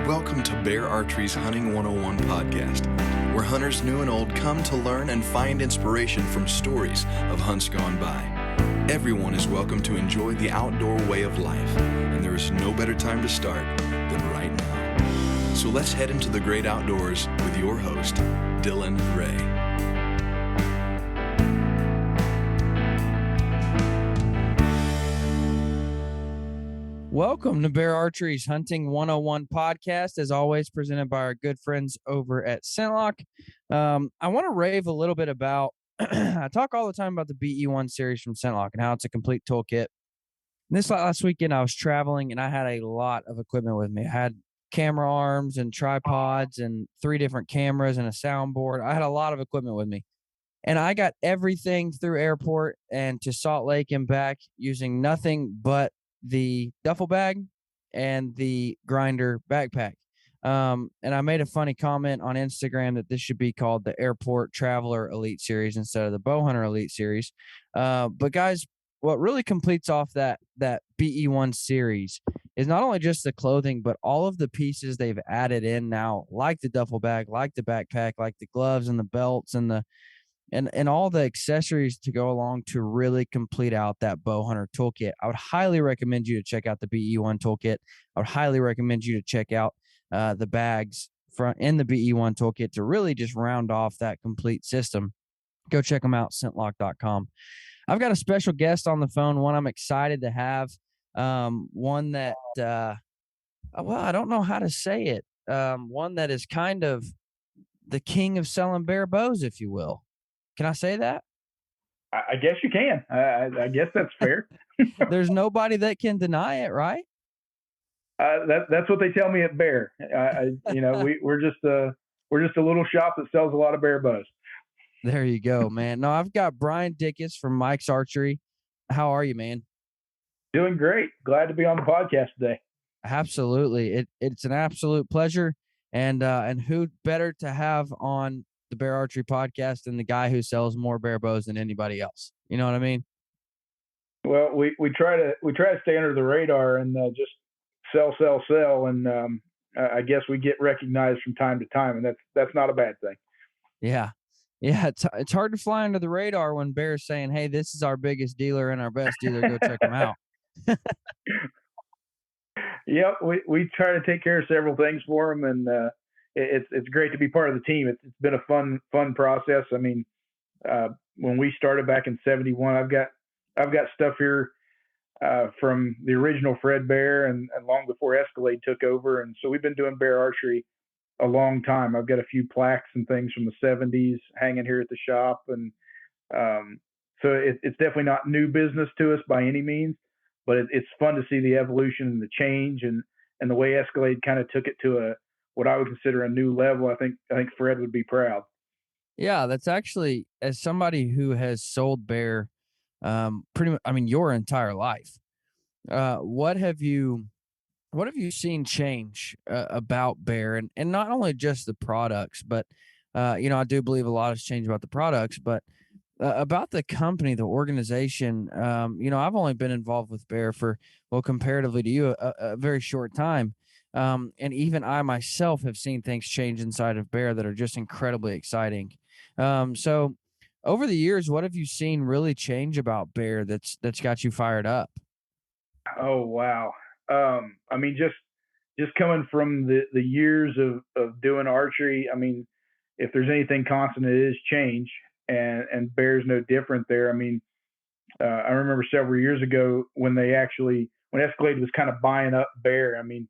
Welcome to Bear Archery's Hunting 101 podcast, where hunters new and old come to learn and find inspiration from stories of hunts gone by. Everyone is welcome to enjoy the outdoor way of life, and there is no better time to start than right now. So let's head into the great outdoors with your host, Dylan Ray. Welcome to Bear Archery's Hunting 101 podcast, as always presented by our good friends over at ScentLok. I want to rave a little bit about, I talk all the time about the BE1 series from ScentLok and how it's a complete toolkit. This last weekend I was traveling and I had a lot of equipment with me. I had camera arms and tripods and 3 different cameras and a soundboard. I had a lot of equipment with me. And I got everything through airport and to Salt Lake and back using nothing but the duffel bag and the grinder backpack. And I made a funny comment on Instagram that this should be called the Airport Traveler Elite Series instead of the Bowhunter Elite Series. But guys, what really completes off that BE1 series is not only just the clothing, but all of the pieces they've added in now, like the duffel bag, like the backpack, like the gloves and the belts and the and all the accessories to go along to really complete out that bow hunter toolkit. I would highly recommend you to check out the BE1 toolkit. I would highly recommend you to check out the bags in the BE1 toolkit to really just round off that complete system. Go check them out, scentlok.com. I've got a special guest on the phone, one I'm excited to have, one that, I don't know how to say it, one that is kind of the king of selling bear bows, if you will. Can I say that? I guess you can. I guess that's fair. There's nobody that can deny it, right? That's what they tell me at Bear. We're just a little shop that sells a lot of bear bows. There you go, man. No, I've got Bryan Dickess from Mike's Archery. How are you, man? Doing great. Glad to be on the podcast today. Absolutely. It's an absolute pleasure. And who better to have on the Bear Archery podcast than the guy who sells more bear bows than anybody else? You know what I mean? Well, we try to stay under the radar and just sell, and I guess we get recognized from time to time, and that's not a bad thing. Yeah. It's hard to fly under the radar when Bear's saying, "Hey, this is our biggest dealer and our best dealer. Go check them out." Yep, we try to take care of several things for them, and it's great to be part of the team. It's been a fun process. I mean, when we started back in '71, I've got stuff here from the original Fred Bear and long before Escalade took over, and so we've been doing bear archery a long time. I've got a few plaques and things from the '70s hanging here at the shop, and so it's definitely not new business to us by any means, but it's fun to see the evolution and the change and the way Escalade kind of took it to what I would consider a new level. I think Fred would be proud. Yeah, that's actually, as somebody who has sold bear pretty much, I mean, your entire life, what have you seen change about bear, and not only just the products, but I do believe a lot has changed about the products, but about the company, the organization. I've only been involved with bear for, well, comparatively to you, a very short time. And even I myself have seen things change inside of bear that are just incredibly exciting. So over the years, what have you seen really change about bear that's got you fired up? Oh, wow. I mean, just coming from the years of doing archery, I mean, if there's anything constant, it is change, and bear's no different there. I mean, I remember several years ago when Escalade was kind of buying up bear. I mean,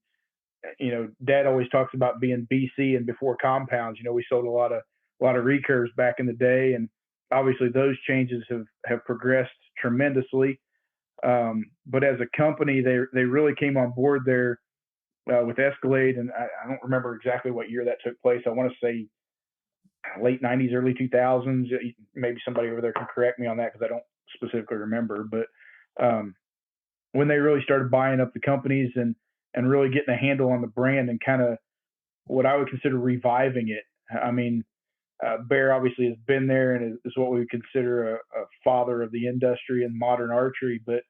Dad always talks about being BC and before compounds. We sold a lot of recurves back in the day, and obviously those changes have progressed tremendously. But as a company, they really came on board there with Escalade, and I don't remember exactly what year that took place. I want to say late '90s, early 2000s. Maybe somebody over there can correct me on that because I don't specifically remember. But when they really started buying up the companies and really getting a handle on the brand and kind of what I would consider reviving it. I mean, Bear obviously has been there and is what we would consider a father of the industry and modern archery, but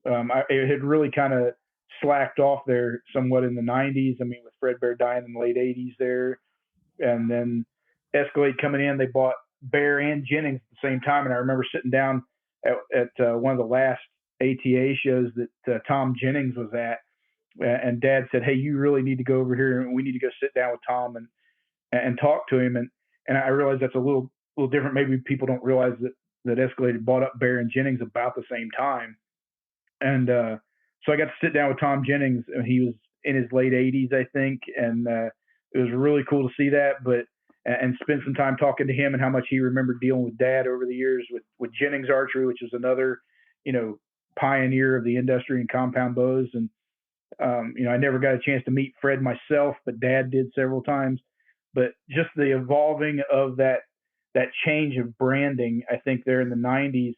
it had really kind of slacked off there somewhat in the 90s. I mean, with Fred Bear dying in the late 80s there, and then Escalade coming in, they bought Bear and Jennings at the same time. And I remember sitting down at one of the last ATA shows that Tom Jennings was at, and Dad said, "Hey, you really need to go over here, and we need to go sit down with Tom and talk to him." And I realized that's a little different. Maybe people don't realize that Escalade had bought up Bear and Jennings about the same time. And so I got to sit down with Tom Jennings, and he was in his late 80s, I think, and it was really cool to see that. But and spend some time talking to him and how much he remembered dealing with Dad over the years with Jennings Archery, which is another, pioneer of the industry and compound bows. And I never got a chance to meet Fred myself, but Dad did several times. But just the evolving of that change of branding, I think there in the 90s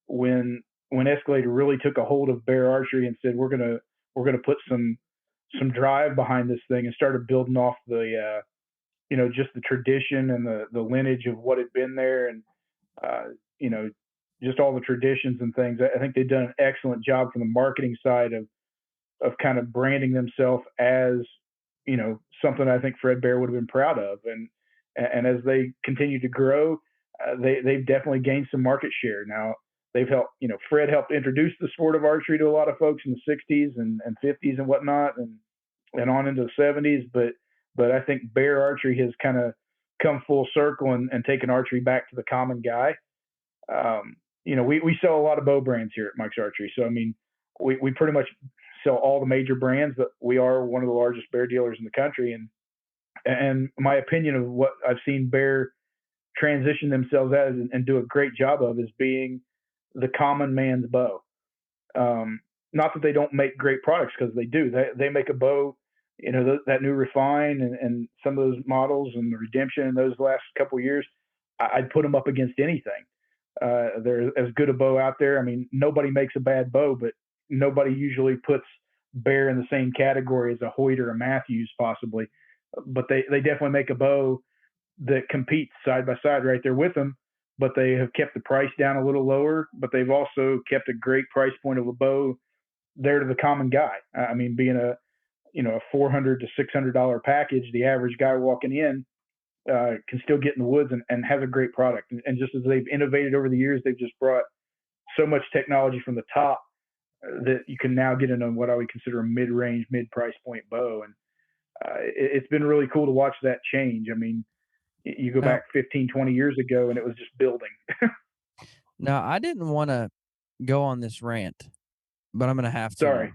when Escalade really took a hold of Bear Archery and said we're gonna put some drive behind this thing, and started building off the just the tradition and the lineage of what had been there, and just all the traditions and things. I think they've done an excellent job from the marketing side of kind of branding themselves as something I think Fred Bear would have been proud of, and as they continue to grow, they've definitely gained some market share. Now they've helped, Fred helped introduce the sport of archery to a lot of folks in the 60s and 50s and whatnot, and on into the 70s, but I think Bear Archery has kind of come full circle and taken archery back to the common guy. We sell a lot of bow brands here at Mike's Archery. So, I mean, we pretty much sell all the major brands, but we are one of the largest bear dealers in the country. And my opinion of what I've seen Bear transition themselves as and do a great job of is being the common man's bow. Not that they don't make great products, because they do. They make a bow, that new Refine and some of those models and the Redemption in those last couple of years, I'd put them up against anything. They're as good a bow out there. I mean, nobody makes a bad bow, but nobody usually puts Bear in the same category as a Hoyt or a Matthews possibly. But they definitely make a bow that competes side by side right there with them, but they have kept the price down a little lower, but they've also kept a great price point of a bow there to the common guy. I mean, being a $400 to $600 package, the average guy walking in can still get in the woods and has a great product. And just as they've innovated over the years, they've just brought so much technology from the top that you can now get into what I would consider a mid-range, mid-price point bow. And it's been really cool to watch that change. I mean, you go back 15, 20 years ago and it was just building. Now, I didn't want to go on this rant, but I'm going to have to. Sorry.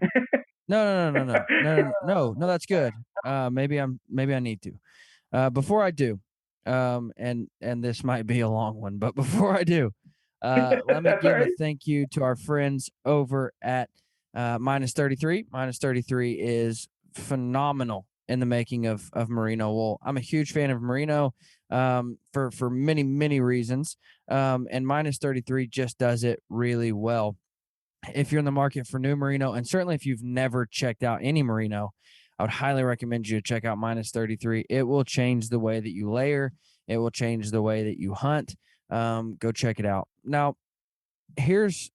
No, that's good. Maybe I need to. Before I do, and this might be a long one, but before I do, let me give a thank you to our friends over at Minus 33. Minus 33 is phenomenal in the making of merino wool. I'm a huge fan of merino for many, many reasons. And Minus 33 just does it really well. If you're in the market for new merino, and certainly if you've never checked out any merino, I would highly recommend you to check out Minus 33. It will change the way that you layer. It will change the way that you hunt. Go check it out. Now, here's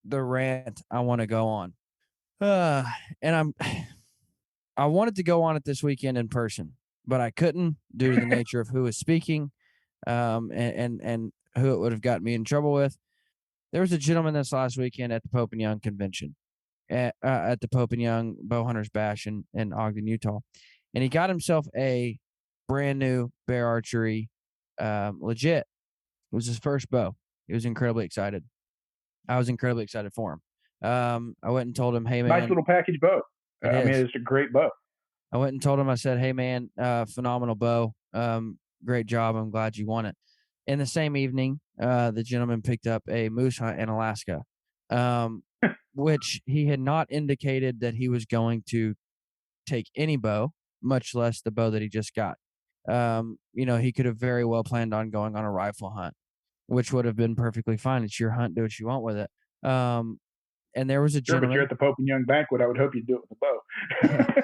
the rant I want to go on. And I wanted to go on it this weekend in person, but I couldn't due to the nature of who was speaking, and who it would have gotten me in trouble with. There was a gentleman this last weekend at the Pope and Young convention, at the Pope and Young Bow Hunters Bash in Ogden, Utah. And he got himself a brand new Bear Archery, legit. It was his first bow. He was incredibly excited. I was incredibly excited for him. I went and told him, hey, man. Nice little package bow. I mean, it's a great bow. I went and told him, I said, hey, man, phenomenal bow. Great job. I'm glad you won it. In the same evening, the gentleman picked up a moose hunt in Alaska, which he had not indicated that he was going to take any bow, much less the bow that he just got. He could have very well planned on going on a rifle hunt, which would have been perfectly fine. It's your hunt. Do what you want with it. And there was a gentleman. But you're at the Pope and Young banquet. I would hope you'd do it with a bow.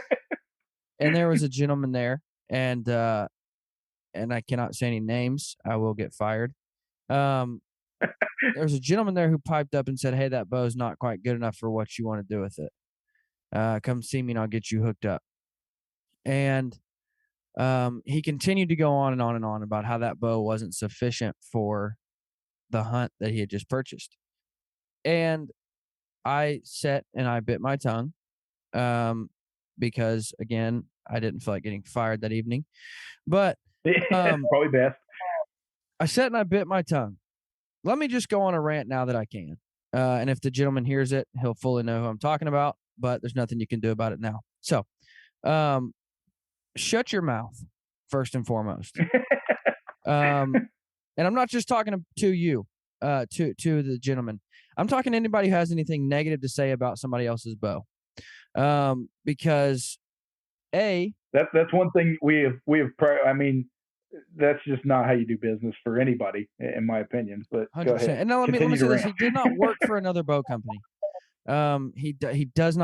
And there was a gentleman there, and I cannot say any names. I will get fired. There was a gentleman there who piped up and said, hey, that bow is not quite good enough for what you want to do with it. Come see me and I'll get you hooked up. And he continued to go on and on and on about how that bow wasn't sufficient for the hunt that he had just purchased. And I sat and I bit my tongue because, again, I didn't feel like getting fired that evening. But probably best. I sat and I bit my tongue. Let me just go on a rant now that I can. And if the gentleman hears it, he'll fully know who I'm talking about, but there's nothing you can do about it now. So shut your mouth, first and foremost. And I'm not just talking to you, to the gentleman. I'm talking to anybody who has anything negative to say about somebody else's bow. Because that's one thing we have. I mean, that's just not how you do business for anybody, in my opinion. But 100%. Go ahead. And now let me say this: he did not work for another bow company. Is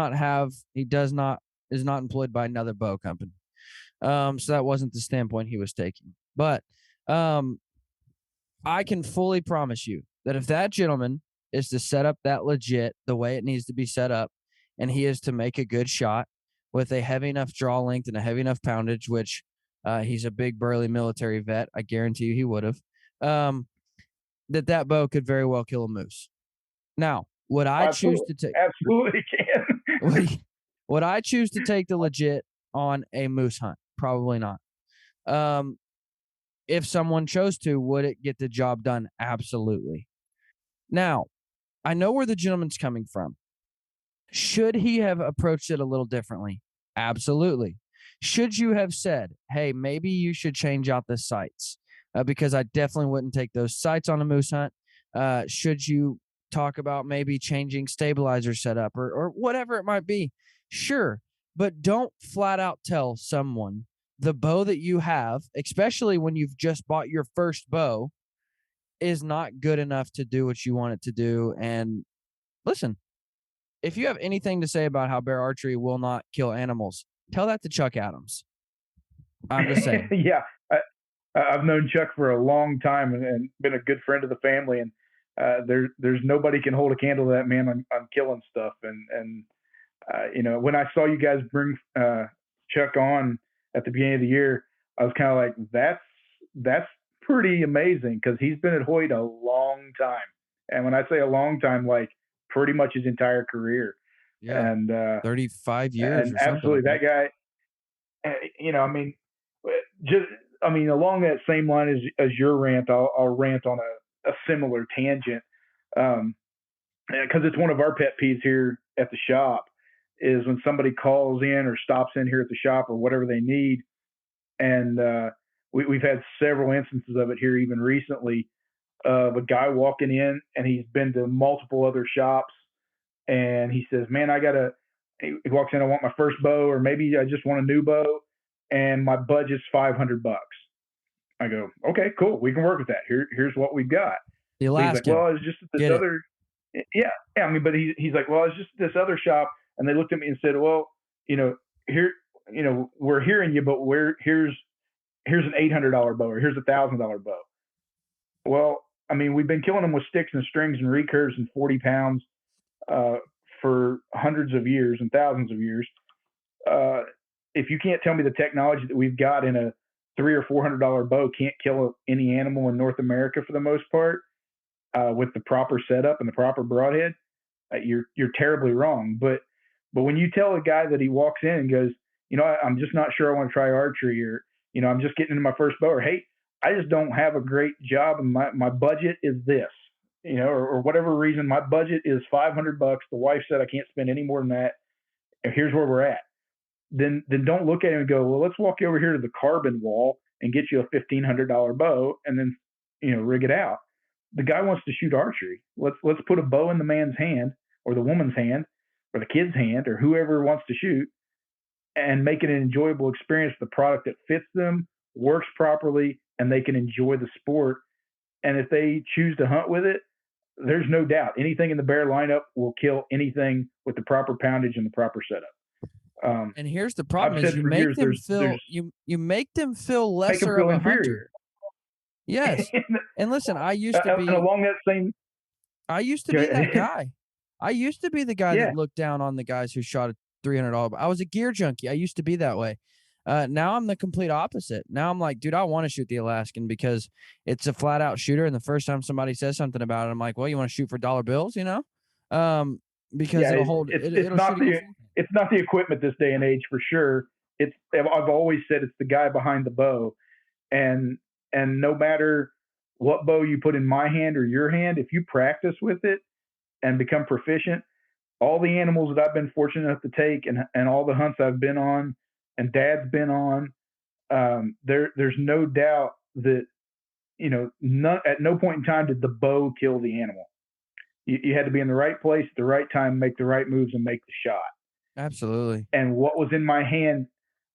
not employed by another bow company. So that wasn't the standpoint he was taking. But I can fully promise you that if that gentleman is to set up that legit the way it needs to be set up, and he is to make a good shot with a heavy enough draw length and a heavy enough poundage, which he's a big burly military vet, I guarantee you he would have, that bow could very well kill a moose. Now, would I choose to take? Absolutely can. Would I choose to take the legit on a moose hunt? Probably not. If someone chose to, would it get the job done? Absolutely. Now, I know where the gentleman's coming from. Should he have approached it a little differently? Absolutely. Should you have said, hey, maybe you should change out the sights? Because I definitely wouldn't take those sights on a moose hunt. Should you talk about maybe changing stabilizer setup or whatever it might be? Sure. But don't flat out tell someone the bow that you have, especially when you've just bought your first bow, is not good enough to do what you want it to do. And listen, if you have anything to say about how bear archery will not kill animals, tell that to Chuck Adams. I'm just saying. Yeah. I've known Chuck for a long time and been a good friend of the family. And there's nobody can hold a candle to that man on killing stuff. And when I saw you guys bring Chuck on at the beginning of the year, I was kind of like, that's pretty amazing, because he's been at Hoyt a long time. And when I say a long time, like pretty much his entire career. Yeah. And 35 years. And absolutely, that guy, along that same line as your rant, I'll rant on a similar tangent. Because it's one of our pet peeves here at the shop, is when somebody calls in or stops in here at the shop or whatever they need. And we've had several instances of it here even recently, of a guy walking in and he's been to multiple other shops, and he says, man, he walks in, I want my first bow, or maybe I just want a new bow, and my budget's $500. I go, okay, cool. We can work with that. Here's what we've got. The Alaskan. He's like, well, it's just this other. Yeah. I mean, but he's like, well, it's just this other shop. And they looked at me and said, well, here, we're hearing you, but here's an $800 bow, or here's a $1,000 bow. Well, I mean, we've been killing them with sticks and strings and recurves and 40 pounds for hundreds of years and thousands of years. If you can't tell me the technology that we've got in a $300 or $400 bow can't kill any animal in North America for the most part, with the proper setup and the proper broadhead, you're terribly wrong. But when you tell a guy that he walks in and goes, I'm just not sure I want to try archery, or, I'm just getting into my first bow, or, hey, I just don't have a great job and my budget is this, or whatever reason, my budget is $500. The wife said I can't spend any more than that. And here's where we're at. Then don't look at him and go, well, let's walk over here to the carbon wall and get you a $1,500 bow and then, rig it out. The guy wants to shoot archery. Let's put a bow in the man's hand, or the woman's hand, or the kid's hand, or whoever wants to shoot, and make it an enjoyable experience. The product that fits them, works properly, and they can enjoy the sport. And if they choose to hunt with it, there's no doubt anything in the bear lineup will kill anything with the proper poundage and the proper setup. And here's the problem: is you make them feel you make them feel lesser of a hunter. Yes, and listen, I used to be along that same. I used to be that guy. I used to be the guy that looked down on the guys who shot $300. I was a gear junkie. I used to be that way. Now I'm the complete opposite. Now I'm like, dude, I want to shoot the Alaskan because it's a flat out shooter. And the first time somebody says something about it, I'm like, well, you want to shoot for dollar bills, because Yeah, it'll shoot against anything. it's not the equipment this day and age for sure. I've always said it's the guy behind the bow, and no matter what bow you put in my hand or your hand, if you practice with it and become proficient, all the animals that I've been fortunate enough to take and all the hunts I've been on and Dad's been on, there's no doubt that at no point in time did the bow kill the animal. You had to be in the right place at the right time, make the right moves, and make the shot. Absolutely. And what was in my hand,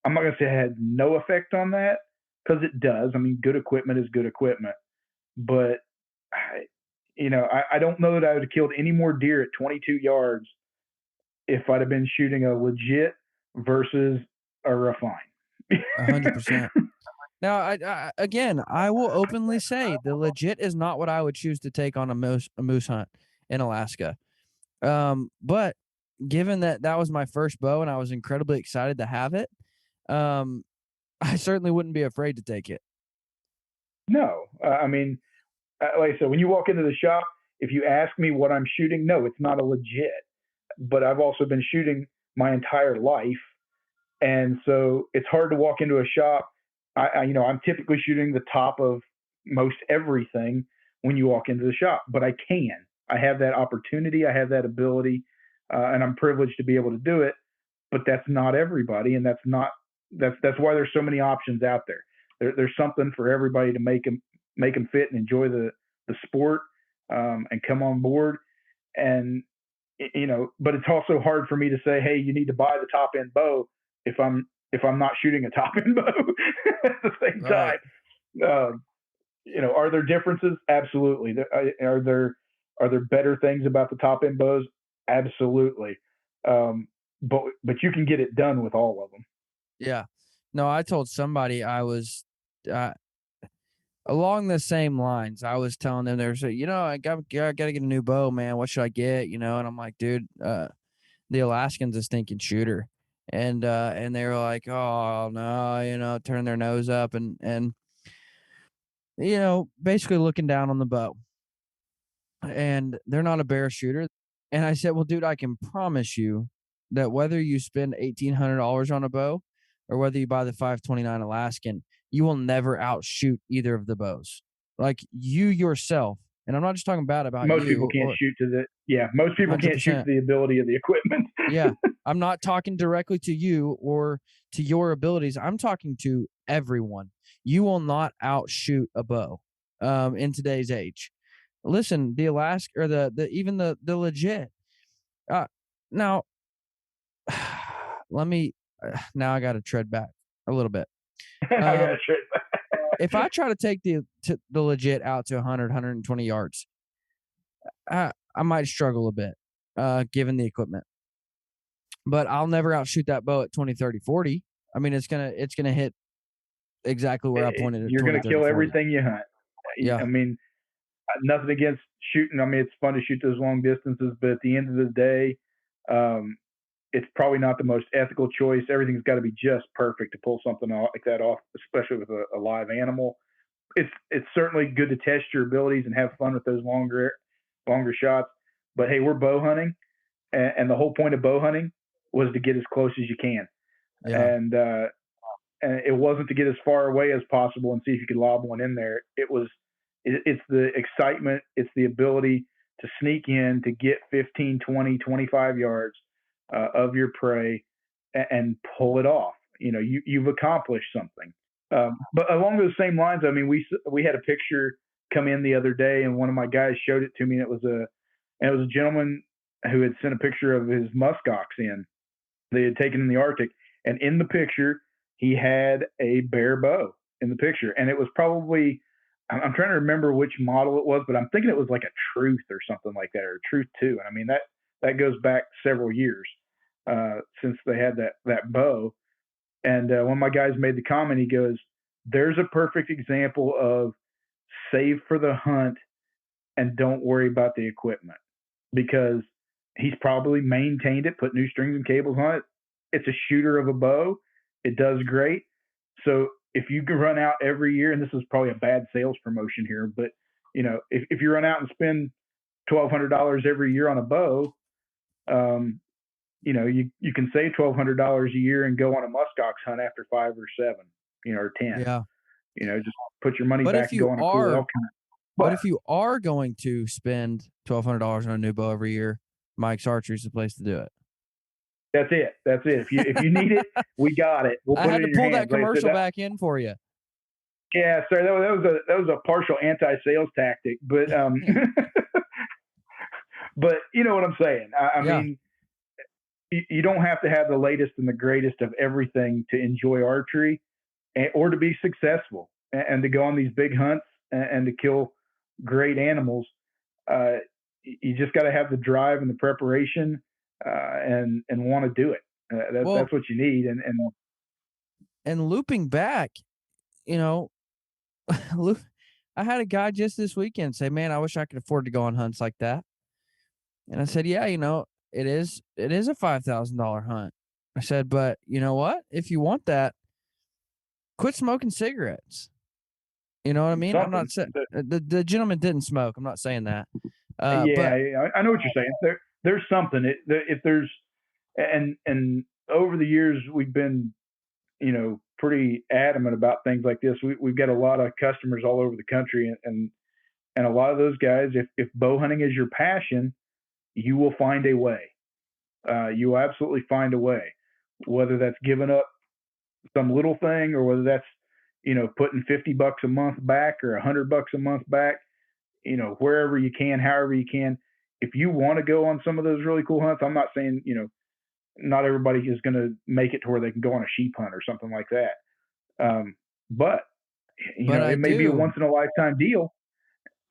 I'm not going to say it had no effect on that, because it does. I mean, good equipment is good equipment. But, I don't know that I would have killed any more deer at 22 yards if I'd have been shooting a legit versus a refine. 100%. Now, I will openly say the legit is not what I would choose to take on a moose hunt in Alaska. But given that was my first bow and I was incredibly excited to have it, I certainly wouldn't be afraid to take it. No, I mean, like I said, when you walk into the shop, if you ask me what I'm shooting, no, it's not a legit. But I've also been shooting my entire life, and so it's hard to walk into a shop. I'm typically shooting the top of most everything when you walk into the shop, but I have that opportunity, I have that ability, and I'm privileged to be able to do it. But that's not everybody, and that's why there's so many options out there. There's something for everybody to make them fit and enjoy the sport, and come on board. And but it's also hard for me to say, hey, you need to buy the top end bow if I'm not shooting a top end bow at the same Right. time. Are there differences? Absolutely. Are there better things about the top end bows? Absolutely. But you can get it done with all of them. Yeah. No, I told somebody I was along the same lines. I was telling them there's I got to get a new bow, man. What should I get? And I'm like, dude, the Alaskan's a stinking shooter. And they were like, oh no, turn their nose up and basically looking down on the bow. And they're not a bear shooter. And I said, well, dude, I can promise you that whether you spend $1,800 on a bow or whether you buy the 529 Alaskan, you will never outshoot either of the bows. Like you yourself, and I'm not just talking bad about Most you. people can't shoot to most people can't shoot to the ability of the equipment. Yeah. I'm not talking directly to you or to your abilities. I'm talking to everyone. You will not outshoot a bow in today's age. Listen, the Alaska or even the legit. Now, let me. Now I got to tread back a little bit. If I try to take the legit out to 100, 120 yards, I might struggle a bit, given the equipment. But I'll never outshoot that bow at 20, 30, 40. I mean, it's gonna hit exactly where I pointed it. You're going to kill 40. Everything you hunt. Yeah. I mean, nothing against shooting. I mean, it's fun to shoot those long distances, but at the end of the day, it's probably not the most ethical choice. Everything's got to be just perfect to pull something like that off, especially with a live animal. It's certainly good to test your abilities and have fun with those longer shots. But hey, we're bow hunting, and the whole point of bow hunting was to get as close as you can. Yeah. And it wasn't to get as far away as possible and see if you could lob one in there. It's the excitement. It's the ability to sneak in, to get 15, 20, 25 yards of your prey and pull it off. You've accomplished something. But along those same lines, I mean, we had a picture come in the other day, and one of my guys showed it to me, and it was a gentleman who had sent a picture of his muskox in. They had taken in the Arctic, and in the picture, he had a bear bow in the picture, and it was probably, I'm trying to remember which model it was, but I'm thinking it was like a Truth or something like that, or Truth 2. And I mean, that goes back several years since they had that bow. And when my guys made the comment, he goes, there's a perfect example of save for the hunt and don't worry about the equipment, because he's probably maintained it, put new strings and cables on it, it's a shooter of a bow. It does great. So if you can run out every year, and this is probably a bad sales promotion here, but if you run out and spend $1,200 every year on a bow, you can save $1,200 a year and go on a muskox hunt after 5 or 7, or 10. Yeah. Just put your money But back if and go you on a cool elk hunt. but if you are going to spend $1,200 on a new bow every year, Mike's Archery is the place to do it. That's it. If you need it, we got it. We'll I put had it to in your pull that hands. Like I said, commercial back in for you. Yeah, sir. That was a partial anti-sales tactic, but but you know what I'm saying. I mean, you don't have to have the latest and the greatest of everything to enjoy archery, or to be successful, and to go on these big hunts and to kill great animals. You just got to have the drive and the preparation, and want to do it. That's what you need. And looping back, I had a guy just this weekend say, "Man, I wish I could afford to go on hunts like that." And I said, "Yeah, it is a $5,000 hunt." I said, "But you know what? If you want that, quit smoking cigarettes." You know what I mean? I'm not saying the gentleman didn't smoke. I'm not saying that. Yeah, I know what you're saying. There's something. If there's and over the years we've been, pretty adamant about things like this. We've got a lot of customers all over the country, and a lot of those guys, if bow hunting is your passion, you will find a way. You will absolutely find a way, whether that's giving up some little thing, or whether that's, putting $50 a month back, or $100 a month back, wherever you can, however you can. If you want to go on some of those really cool hunts, I'm not saying, not everybody is going to make it to where they can go on a sheep hunt or something like that. But it may be a once in a lifetime deal.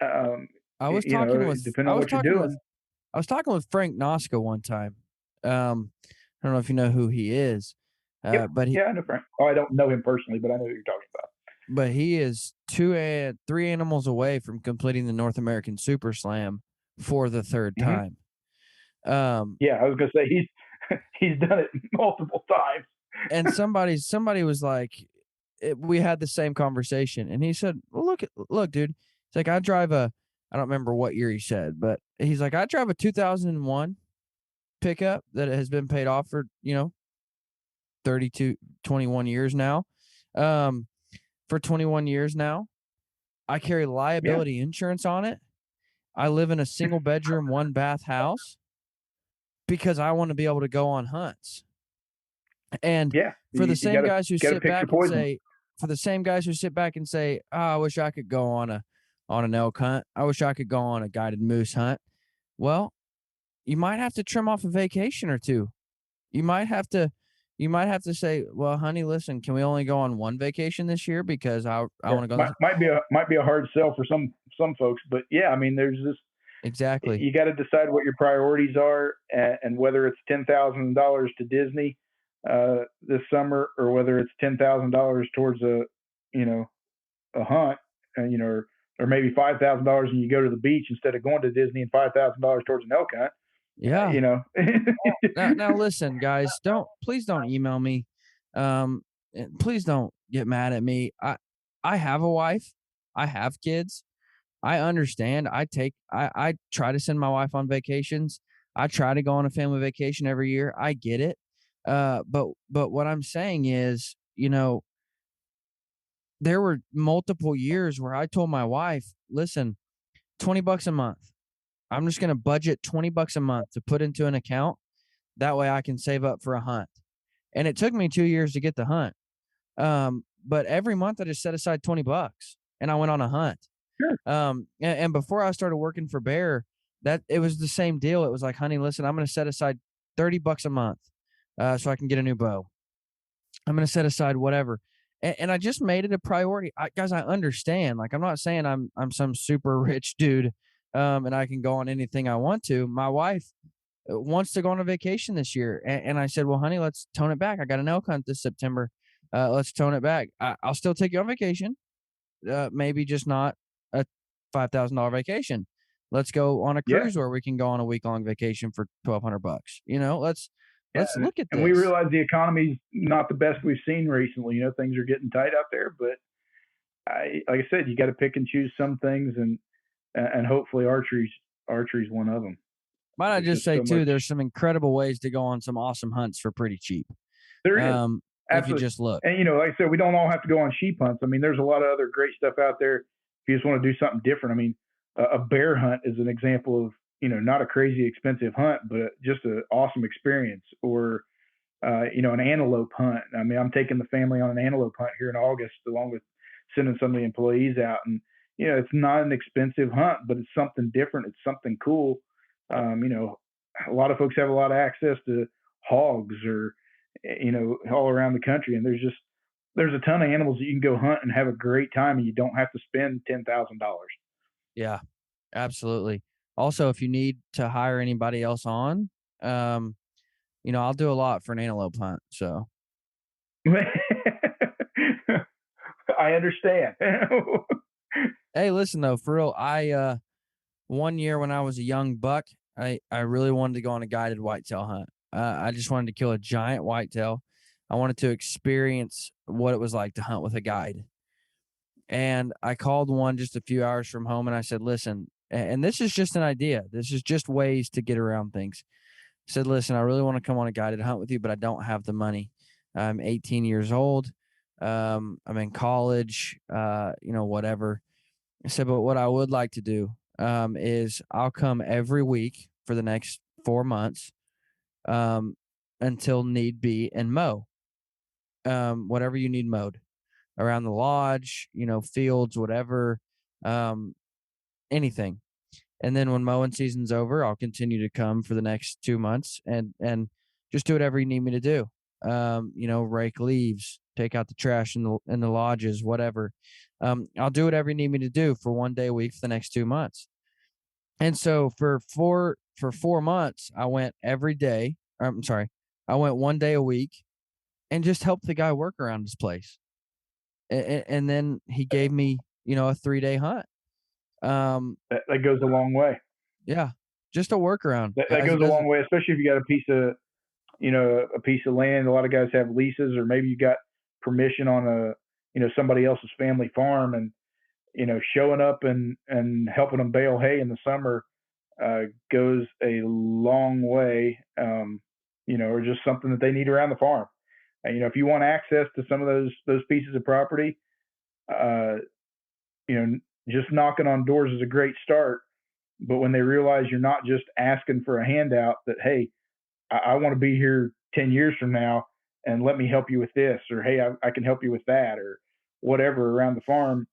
I was talking depending on what you're doing. I was talking with Frank Noska one time. I don't know if you know who he is. Yep. But I know Frank. Oh, I don't know him personally, but I know who you're talking about. But he is 3 animals away from completing the North American Super Slam for the third time. Yeah, I was gonna say he's done it multiple times. And somebody was like, we had the same conversation, and he said, "Well, look, dude." It's like, I don't remember what year he said, but he's like, "I drive a 2001 pickup that has been paid off for 21 years now. For 21 years now, I carry liability insurance on it. I live in a single bedroom, 1 bath house because I want to be able to go on hunts." And for the same guys who sit back and say, "Oh, I wish I could go on an elk hunt. I wish I could go on a guided moose hunt." Well, you might have to trim off a vacation or two. You might have to say, "Well, honey, listen, can we only go on one vacation this year because I want to go?" Might be a hard sell for some folks, but yeah, I mean, there's this. Exactly. You got to decide what your priorities are, and whether it's $10,000 to Disney this summer, or whether it's $10,000 towards a hunt, or maybe $5,000 and you go to the beach instead of going to Disney, and $5,000 towards an elk hunt. Yeah. Now listen, guys, please don't email me. Please don't get mad at me. I have a wife. I have kids. I understand. I try to send my wife on vacations. I try to go on a family vacation every year. I get it. But what I'm saying is, there were multiple years where I told my wife, "Listen, $20 a month. I'm just going to budget $20 a month to put into an account. That way I can save up for a hunt." And it took me 2 years to get the hunt. But every month I just set aside $20 and I went on a hunt. Sure. And before I started working for Bear, that it was the same deal. It was like, "Honey, listen, I'm going to set aside $30 a month so I can get a new bow. I'm going to set aside whatever." And I just made it a priority. Guys, I understand. Like, I'm not saying I'm some super rich dude and I can go on anything I want to. My wife wants to go on a vacation this year. And I said, "Well, honey, let's tone it back. I got an elk hunt this September. Let's tone it back. I'll still take you on vacation. Maybe just not a $5,000 vacation. Let's go on a cruise where we can go on a week-long vacation for $1,200. Let's look at this. And we realize the economy's not the best we've seen recently. Things are getting tight out there, but like I said, you got to pick and choose some things, and hopefully archery's one of them. Might I just say too, there's some incredible ways to go on some awesome hunts for pretty cheap. There is. If you just look. And, like I said, we don't all have to go on sheep hunts. I mean, there's a lot of other great stuff out there if you just want to do something different. I mean, a bear hunt is an example of, not a crazy expensive hunt, but just an awesome experience. Or, an antelope hunt. I mean, I'm taking the family on an antelope hunt here in August, along with sending some of the employees out. And, it's not an expensive hunt, but it's something different. It's something cool. A lot of folks have a lot of access to hogs or, all around the country. And there's a ton of animals that you can go hunt and have a great time, and you don't have to spend $10,000. Yeah, absolutely. Also, if you need to hire anybody else on, I'll do a lot for an antelope hunt. So I understand. Hey, listen though, for real, one year when I was a young buck, I really wanted to go on a guided whitetail hunt. I just wanted to kill a giant whitetail. I wanted to experience what it was like to hunt with a guide. And I called one just a few hours from home, and I said, listen, and this is just an idea. This is just ways to get around things. I said, listen, I really want to come on a guided hunt with you, but I don't have the money. I'm 18 years old. I'm in college, whatever. I said, but what I would like to do is I'll come every week for the next 4 months until need be and mow whatever you need mowed around the lodge, fields, whatever, anything. And then when mowing season's over, I'll continue to come for the next 2 months and just do whatever you need me to do. Rake leaves, take out the trash in the lodges, whatever. I'll do whatever you need me to do for 1 day a week for the next 2 months. And so for 4 months, I went every day. I went 1 day a week and just helped the guy work around his place. And then he gave me, a 3-day hunt. That goes a long way. Yeah. Just a workeraround. That goes a long way, especially if you got a piece of land. A lot of guys have leases, or maybe you got permission on somebody else's family farm, and, showing up and helping them bale hay in the summer goes a long way, or just something that they need around the farm. And, if you want access to some of those pieces of property, just knocking on doors is a great start. But when they realize you're not just asking for a handout, that, hey, I want to be here 10 years from now, and let me help you with this, or, hey, I can help you with that, or whatever around the farm,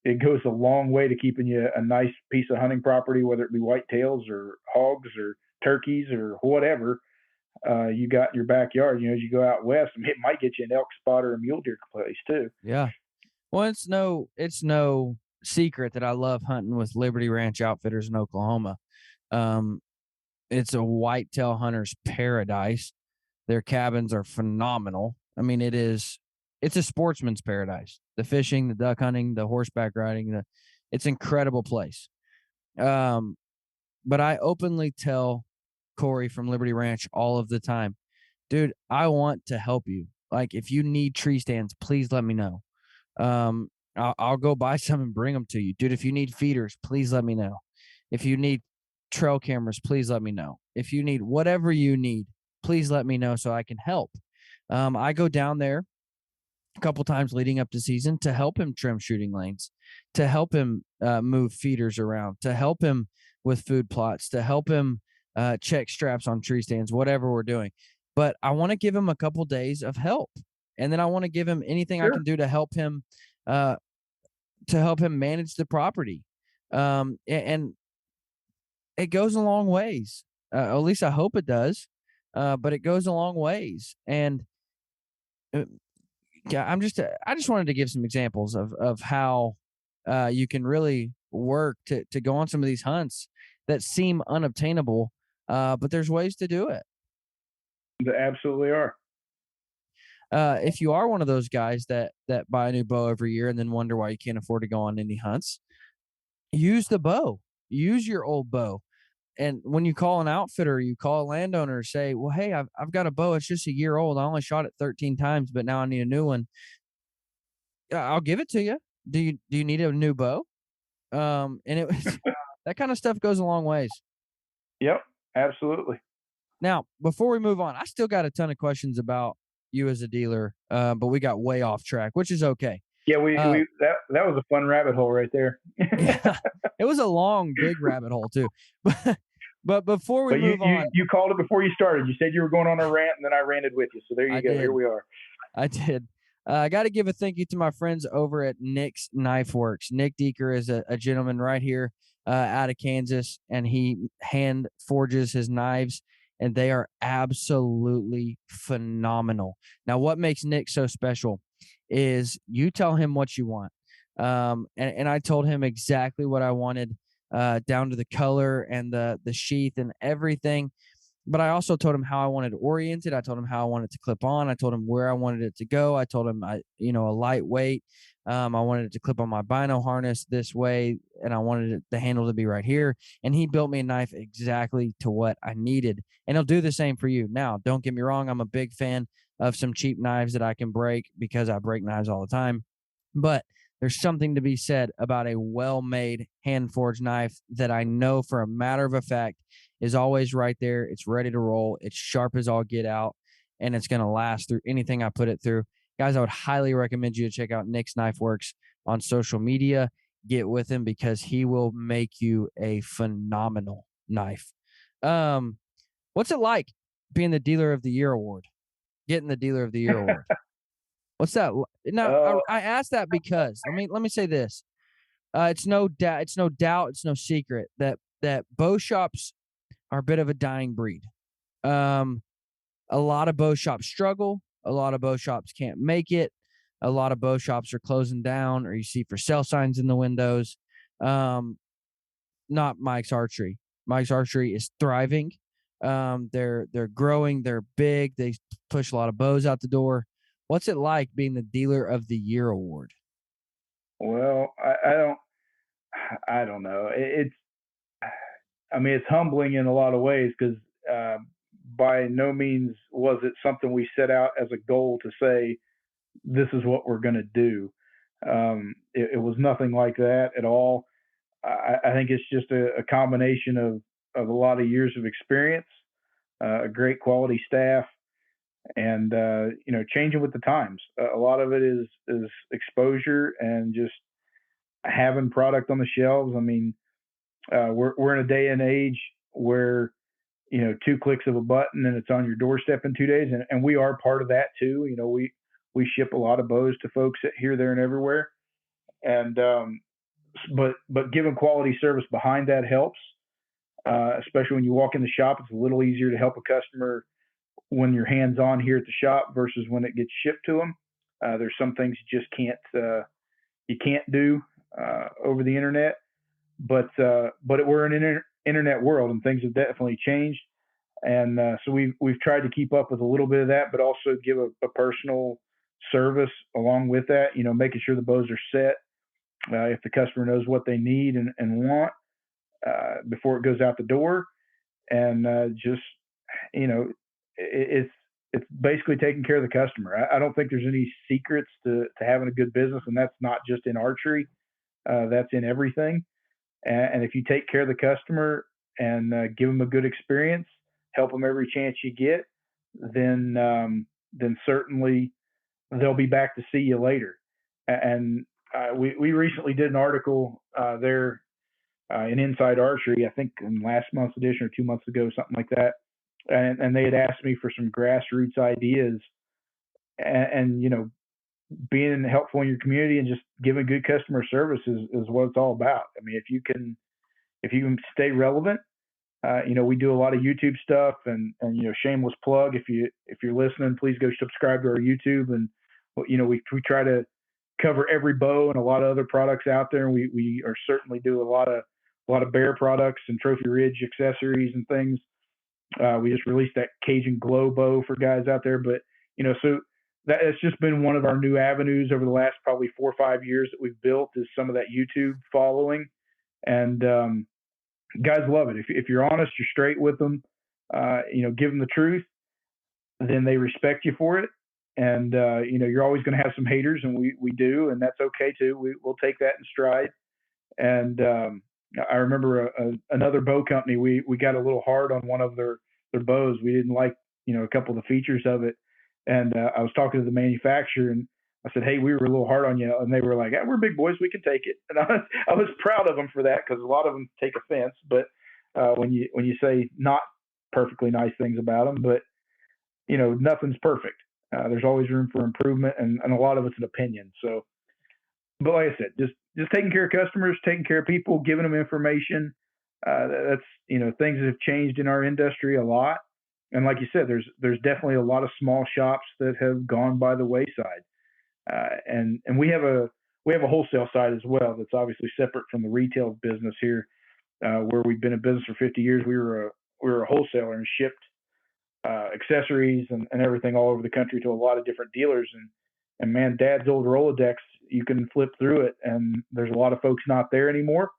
it goes a long way to keeping you a nice piece of hunting property, whether it be whitetails or hogs or turkeys or whatever. You got in your backyard. As you go out west, it might get you an elk spot or a mule deer place too. Yeah. Well, it's no secret that I love hunting with Liberty Ranch Outfitters in Oklahoma. It's a whitetail hunter's paradise. Their cabins are phenomenal. I mean, it's a sportsman's paradise. The fishing, the duck hunting, the horseback riding, it's an incredible place. But I openly tell Corey from Liberty Ranch all of the time, dude, I want to help you. Like, if you need tree stands, please let me know. I'll go buy some and bring them to you. Dude, if you need feeders, please let me know. If you need trail cameras, please let me know. If you need whatever you need, please let me know so I can help. I go down there a couple times leading up to season to help him trim shooting lanes, to help him move feeders around, to help him with food plots, to help him check straps on tree stands, whatever we're doing. But I want to give him a couple days of help. And then I want to give him anything I can do to help him manage the property. And it goes a long ways. At least I hope it does. But it goes a long ways. And I just wanted to give some examples of how you can really work to go on some of these hunts that seem unobtainable. But there's ways to do it. There absolutely are. If you are one of those guys that buy a new bow every year and then wonder why you can't afford to go on any hunts, use the bow. Use your old bow. and when you call an outfitter, you call a landowner, say, well, hey, I've got a bow. It's just a year old. I only shot it 13 times, but now I need a new one. I'll give it to you. Do you need a new bow? And it was that kind of stuff goes a long ways. Yep, absolutely. Now, before we move on, I still got a ton of questions about you as a dealer, but we got way off track, which is okay. Yeah, we that was a fun rabbit hole right there. Yeah, it was a long, big rabbit hole too. But before we move on, you called it before you started. You said you were going on a rant, and then I ranted with you. So there you go. did. Here we are. I did. I got to give a thank you to my friends over at Nick's Knife Works. Nick Deeker is a gentleman right here out of Kansas, and he hand forges his knives, and they are absolutely phenomenal. Now, what makes Nick so special is you tell him what you want. And I told him exactly what I wanted, down to the color and the sheath and everything. But I also told him how I wanted it oriented. I told him how I wanted it to clip on. I told him where I wanted it to go. I told him, a lightweight. I wanted it to clip on my bino harness this way, and I wanted the handle to be right here. And he built me a knife exactly to what I needed. And he'll do the same for you. Now, don't get me wrong. I'm a big fan of some cheap knives that I can break because I break knives all the time. But there's something to be said about a well-made hand-forged knife that I know for a matter of a fact is always right there. It's ready to roll. It's sharp as all get out, and it's going to last through anything I put it through. Guys, I would highly recommend you to check out Nick's Knife Works on social media. Get with him because he will make you a phenomenal knife. What's it like being the Dealer of the Year award? Getting the Dealer of the Year award. What's that? Now, I asked that because let me say this. It's no doubt, it's no secret that bow shops are a bit of a dying breed. A lot of bow shops struggle. A lot of bow shops can't make it. A lot of bow shops are closing down, or you see for sale signs in the windows. Not Mike's Archery. Mike's Archery is thriving. They're growing. They're big. They push a lot of bows out the door. What's it like being the Dealer of the Year award? Well, I don't know. It's humbling in a lot of ways because by no means was it something we set out as a goal to say, this is what we're going to do. It was nothing like that at all. I think it's just a combination of a lot of years of experience, a great quality staff, and changing with the times. A lot of it is exposure and just having product on the shelves. We're in a day and age where 2 clicks of a button and it's on your doorstep in 2 days, and we are part of that too. We ship a lot of bows to folks here, there, and everywhere, and but giving quality service behind that helps, especially when you walk in the shop. It's a little easier to help a customer when you're hands-on here at the shop versus when it gets shipped to them. There's some things you just can't do over the internet, but we're in an internet world and things have definitely changed. And so we've tried to keep up with a little bit of that, but also give a personal service along with that, making sure the bows are set, if the customer knows what they need and want before it goes out the door. And it's basically taking care of the customer. I don't think there's any secrets to having a good business, and that's not just in archery. That's in everything. And if you take care of the customer and give them a good experience, help them every chance you get, then certainly they'll be back to see you later. And we recently did an article there in Inside Archery, I think in last month's edition or 2 months ago, something like that. And they had asked me for some grassroots ideas, and being helpful in your community and just giving good customer service is what it's all about. If you can stay relevant, we do a lot of YouTube stuff, and shameless plug, if you're listening, please go subscribe to our YouTube. And we try to cover every bow and a lot of other products out there. And we are certainly do a lot of bear products and Trophy Ridge accessories and things. We just released that Cajun Glow bow for guys out there, but so that's just been one of our new avenues over the last probably 4 or 5 years that we've built, is some of that YouTube following. And guys love it. If you're honest, you're straight with them, give them the truth, then they respect you for it. And, you're always going to have some haters, and we do, and that's okay too. We'll take that in stride. And I remember another bow company, we got a little hard on one of their bows. We didn't like, a couple of the features of it. And I was talking to the manufacturer, and I said, hey, we were a little hard on you. And they were like, we're big boys, we can take it. And I was proud of them for that, because a lot of them take offense. But when you say not perfectly nice things about them, but nothing's perfect. There's always room for improvement, and a lot of it's an opinion. So, but like I said, just taking care of customers, taking care of people, giving them information. That's things that have changed in our industry a lot. And like you said, there's definitely a lot of small shops that have gone by the wayside. And we have a wholesale side as well that's obviously separate from the retail business here, where we've been in business for 50 years. We were a wholesaler and shipped accessories and everything all over the country to a lot of different dealers. And man, Dad's old Rolodex, you can flip through it, and there's a lot of folks not there anymore.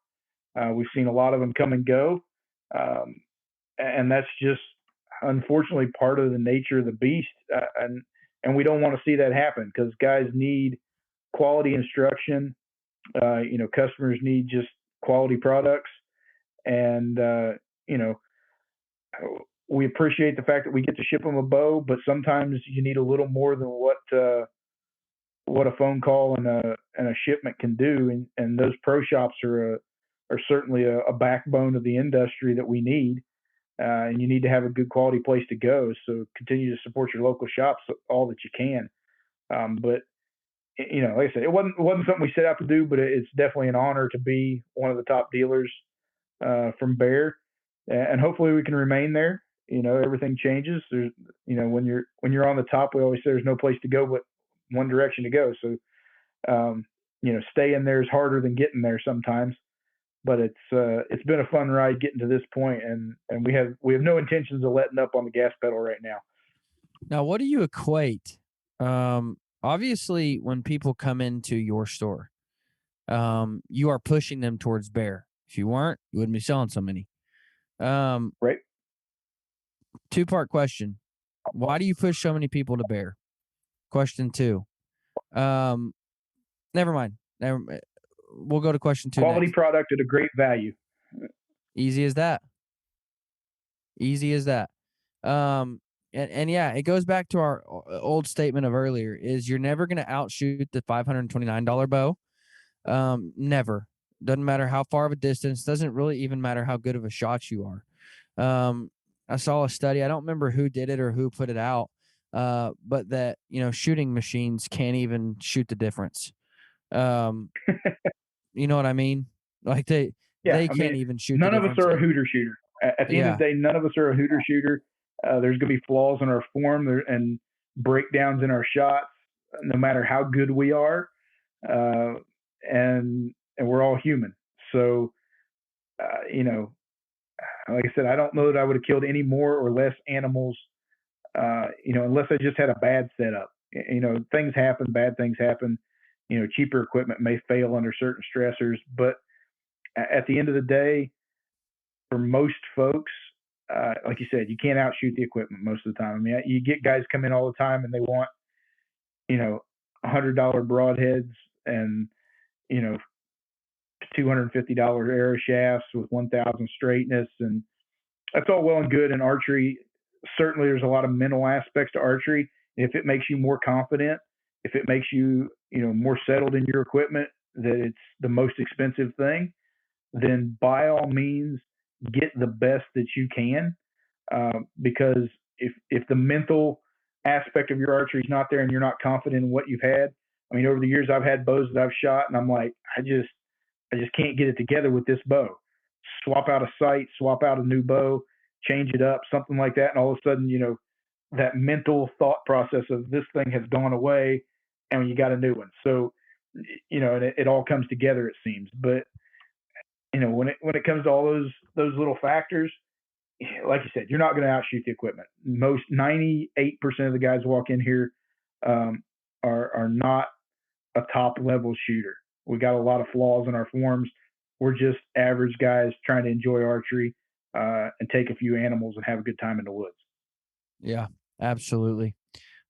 We've seen a lot of them come and go. And that's just unfortunately part of the nature of the beast. And we don't want to see that happen, because guys need quality instruction. Customers need just quality products. And, we appreciate the fact that we get to ship them a bow, but sometimes you need a little more than what a phone call and a shipment can do. And those pro shops are certainly a backbone of the industry that we need. And you need to have a good quality place to go. So continue to support your local shops all that you can. But like I said, it wasn't something we set out to do, but it's definitely an honor to be one of the top dealers from Bear, and hopefully we can remain there. Everything changes. There's, when you're on the top, we always say there's no place to go but one direction to go. So, staying there is harder than getting there sometimes. But it's been a fun ride getting to this point, and we have no intentions of letting up on the gas pedal right now. Now, what do you equate? Obviously, when people come into your store, you are pushing them towards Bear. If you weren't, you wouldn't be selling so many. Right. Two-part question. Why do you push so many people to Bear? Question 2. Never mind. We'll go to question 2 Quality next. Product at a great value. Easy as that. And yeah, it goes back to our old statement of earlier, is you're never going to outshoot the $529 bow. Never. Doesn't matter how far of a distance. Doesn't really even matter how good of a shot you are. I saw a study. I don't remember who did it or who put it out, but that, shooting machines can't even shoot the difference. You know what I mean? Like they can't even shoot. None of us are a hooter shooter. At the end of the day, none of us are a hooter shooter. There's going to be flaws in our form and breakdowns in our shots, no matter how good we are. And we're all human. So, like I said, I don't know that I would have killed any more or less animals, unless I just had a bad setup. Things happen, bad things happen. Cheaper equipment may fail under certain stressors, but at the end of the day, for most folks, like you said, you can't outshoot the equipment most of the time. I mean, you get guys come in all the time and they want, $100 broadheads and, $250 arrow shafts with 1,000 straightness. And that's all well and good in archery. Certainly there's a lot of mental aspects to archery. If it makes you more confident, if it makes you, more settled in your equipment, that it's the most expensive thing, then by all means get the best that you can. Because if the mental aspect of your archery is not there and you're not confident in what you've had, I mean, over the years I've had bows that I've shot and I'm like, I just can't get it together with this bow. Swap out a sight, swap out a new bow, change it up, something like that. And all of a sudden, that mental thought process of this thing has gone away and you got a new one. So, and it all comes together, it seems. But, when it comes to all those little factors, like you said, you're not going to outshoot the equipment. Most 98% of the guys who walk in here are not a top level shooter. We got a lot of flaws in our forms. We're just average guys trying to enjoy archery and take a few animals and have a good time in the woods. Yeah, absolutely.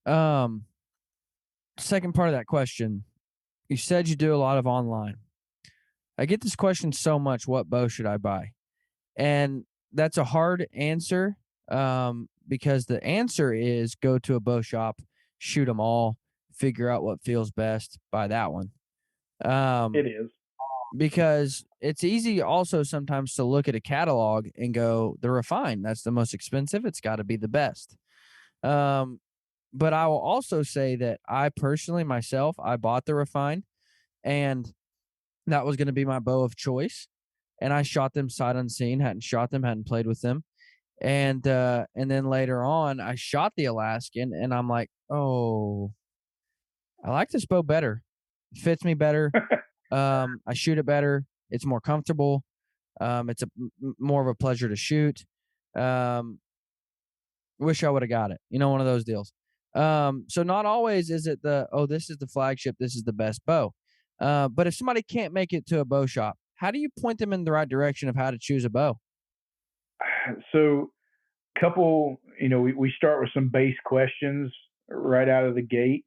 Second part of that question, you said you do a lot of online. I get this question so much, what bow should I buy? And that's a hard answer because the answer is go to a bow shop, shoot them all, figure out what feels best, buy that one. It is. Because it's easy also sometimes to look at a catalog and go, the refined, that's the most expensive. It's got to be the best. But I will also say that I personally myself, I bought the refined and that was going to be my bow of choice. And I shot them sight unseen, hadn't shot them, hadn't played with them. And then later on I shot the Alaskan and I'm like, oh, I like this bow better. It fits me better. I shoot it better. It's more comfortable. It's more of a pleasure to shoot. Wish I would have got it. One of those deals. So not always is it this is the flagship, this is the best bow. But if somebody can't make it to a bow shop, how do you point them in the right direction of how to choose a bow? So, we start with some base questions right out of the gate.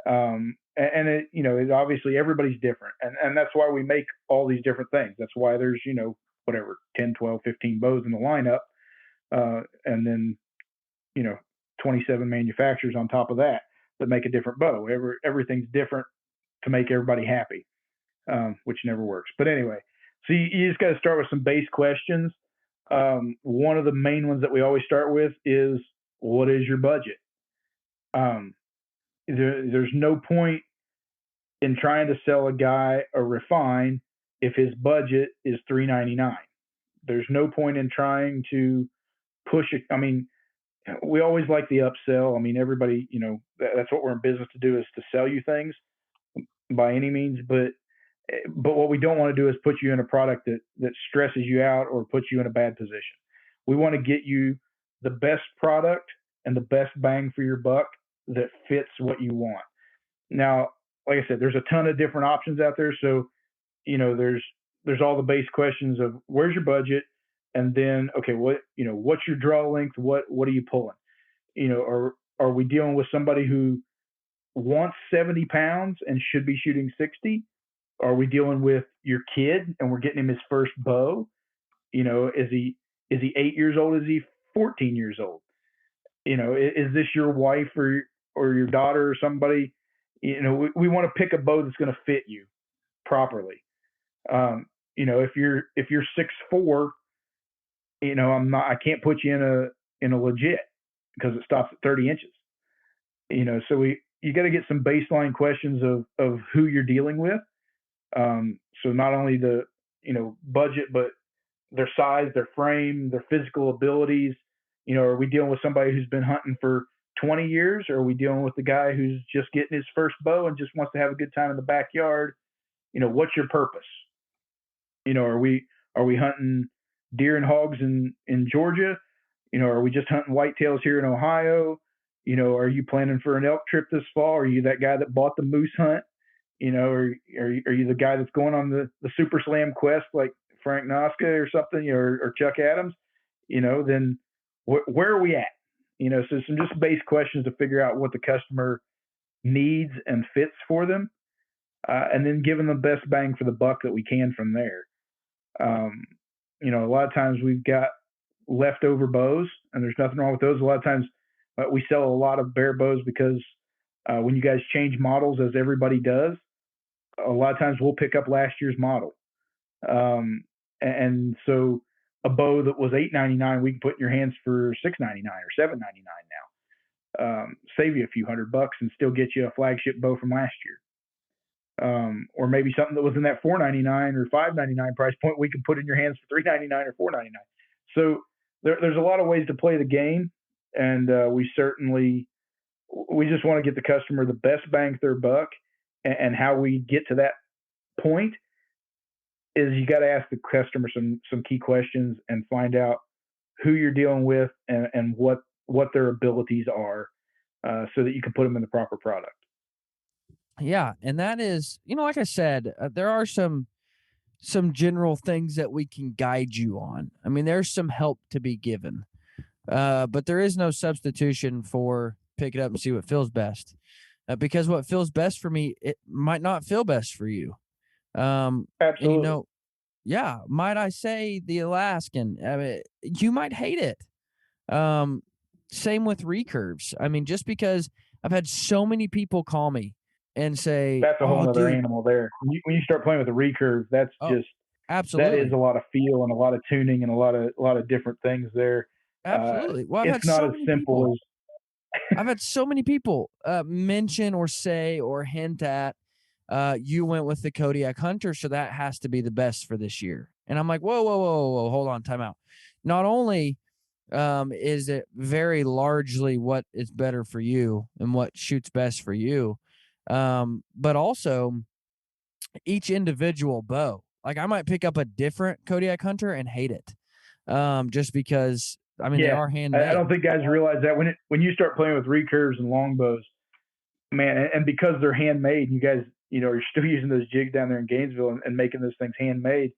And it obviously everybody's different. And that's why we make all these different things. That's why there's, whatever, 10, 12, 15 bows in the lineup. And then, 27 manufacturers on top of that make a different bow. Everything's different to make everybody happy, which never works. But anyway, so you just got to start with some base questions. One of the main ones that we always start with is, what is your budget? There's no point in trying to sell a guy a refine if his budget is $399. There's no point in trying to push it. I mean, we always like the upsell. I mean, everybody, that's what we're in business to do, is to sell you things by any means. But what we don't want to do is put you in a product that stresses you out or puts you in a bad position. We want to get you the best product and the best bang for your buck that fits what you want. Now, like I said, there's a ton of different options out there. So, there's all the base questions of where's your budget, and then, okay, what's your draw length? What are you pulling? Are we dealing with somebody who wants 70 pounds and should be shooting 60? Are we dealing with your kid and we're getting him his first bow? Is he 8 years old? Is he 14 years old? Is this your wife or your daughter or somebody? We want to pick a bow that's going to fit you properly. If you're 6'4", I can't put you in a legit because it stops at 30 inches. So you got to get some baseline questions of who you're dealing with. So not only the, budget, but their size, their frame, their physical abilities. Are we dealing with somebody who's been hunting for 20 years, or are we dealing with the guy who's just getting his first bow and just wants to have a good time in the backyard? What's your purpose? Are we hunting deer and hogs in Georgia? Are we just hunting whitetails here in Ohio? Are you planning for an elk trip this fall? Are you that guy that bought the moose hunt? Or are you the guy that's going on the Super Slam quest like Frank Noska or something, or Chuck Adams? Then where are we at? So some just base questions to figure out what the customer needs and fits for them, and then giving them the best bang for the buck that we can from there. A lot of times we've got leftover bows, and there's nothing wrong with those. A lot of times we sell a lot of bare bows because when you guys change models, as everybody does, a lot of times we'll pick up last year's model. And so a bow that was $899, we can put in your hands for $699 or $799 now. Save you a few $100 and still get you a flagship bow from last year. Or maybe something that was in that $499 or $599 price point, we can put in your hands for $399 or $499. So there's a lot of ways to play the game, and we just want to get the customer the best bang for their buck. And how we get to that point is you got to ask the customer some key questions and find out who you're dealing with and what their abilities are, so that you can put them in the proper product. Yeah, and that is, like I said, there are some some general things that we can guide you on. I mean, there's some help to be given, but there is no substitution for pick it up and see what feels best. Because what feels best for me, it might not feel best for you. And Absolutely. yeah, might I say the Alaskan? I mean, you might hate it. Um, Same with recurves. I mean, just because I've had so many people call me and say, That's a whole "Oh, other dude, animal there. When you start playing with a recurve, oh, that is absolutely, a lot of feel and a lot of tuning and a lot of different things there. absolutely." Well, It's not as simple as I've had so many people mention or say or hint at, you went with the Kodiak Hunter, so that has to be the best for this year. And I'm like, whoa, whoa, whoa, whoa, hold on, time out. Not only is it very largely what is better for you and what shoots best for you, but also each individual bow. Like I might pick up a different Kodiak Hunter and hate it, just because I mean they yeah. are I handmade. don't think guys realize that when you start playing with recurves and longbows, man, and because they're handmade, you guys, are still using those jigs down there in Gainesville and making those things handmade.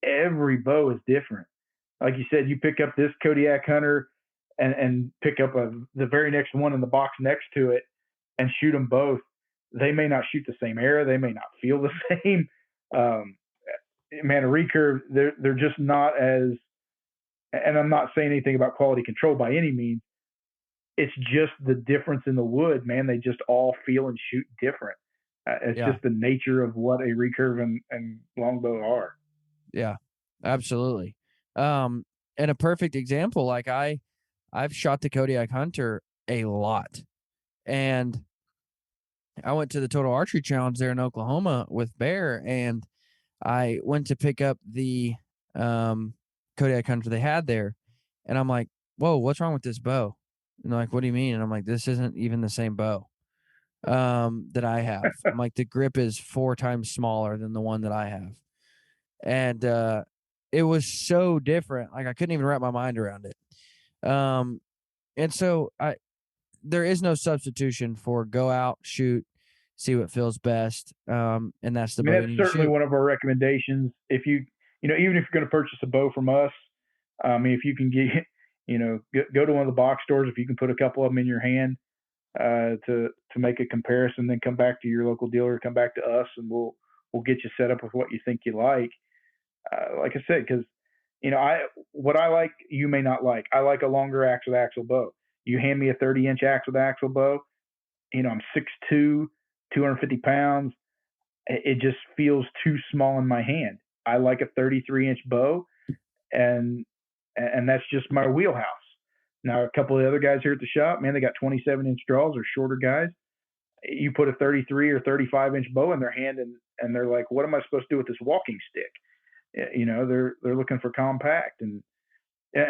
Every bow is different. Like you said, you pick up this Kodiak Hunter and pick up the very next one in the box next to it and shoot them both. They may not shoot the same arrow. They may not feel the same. Um, man, a recurve, they're just not as. And I'm not saying anything about quality control by any means. It's just the difference in the wood, man. They just all feel and shoot different. It's Yeah, just the nature of what a recurve and longbow are. yeah, absolutely. Um, and a perfect example, like I've shot the Kodiak Hunter a lot, and I went to the Total Archery Challenge there in Oklahoma with Bear, and I went to pick up the Kodiak Hunter they had there, and I'm like, "Whoa, what's wrong with this bow?" And they're like, "What do you mean?" And I'm like, "This isn't even the same bow that I have." I'm like, "The grip is 4 times smaller than the one that I have," and it was so different. Like I couldn't even wrap my mind around it. And so there is no substitution for go out, shoot, see what feels best, and that's the I mean, bow you that's need to certainly shoot. one of our recommendations. If even if you're going to purchase a bow from us, I mean, if you can get, go to one of the box stores, if you can put a couple of them in your hand to make a comparison, then come back to your local dealer, come back to us, and we'll get you set up with what you think you like. Like I said, because what I like, you may not like. I like a longer axle bow. You hand me a 30-inch axle bow. I'm 6'2", 250 pounds. It just feels too small in my hand. I like a 33-inch bow, and that's just my wheelhouse. Now, a couple of the other guys here at the shop, man, they got 27-inch draws or shorter guys. You put a 33 or 35-inch bow in their hand, and they're like, "What am I supposed to do with this walking stick?" They're looking for compact, and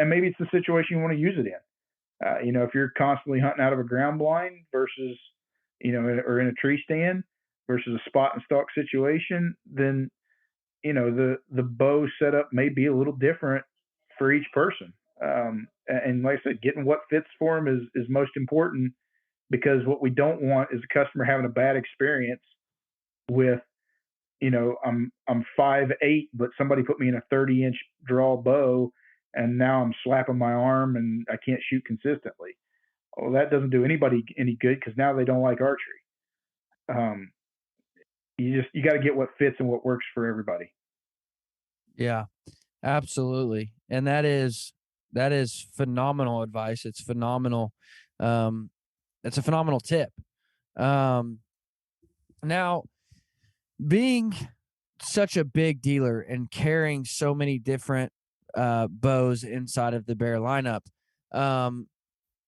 maybe it's the situation you want to use it in. If you're constantly hunting out of a ground blind versus, or in a tree stand versus a spot and stalk situation, then the bow setup may be a little different for each person. And like I said, getting what fits for them is most important, because what we don't want is a customer having a bad experience with, I'm 5'8", but somebody put me in a 30-inch draw bow, and now I'm slapping my arm and I can't shoot consistently. Well, that doesn't do anybody any good, because now they don't like archery. Um, you got to get what fits and what works for everybody. Yeah, absolutely. And that is phenomenal advice. It's phenomenal. Um, it's a phenomenal tip. Um, Now, being such a big dealer and carrying so many different bows inside of the Bear lineup, um,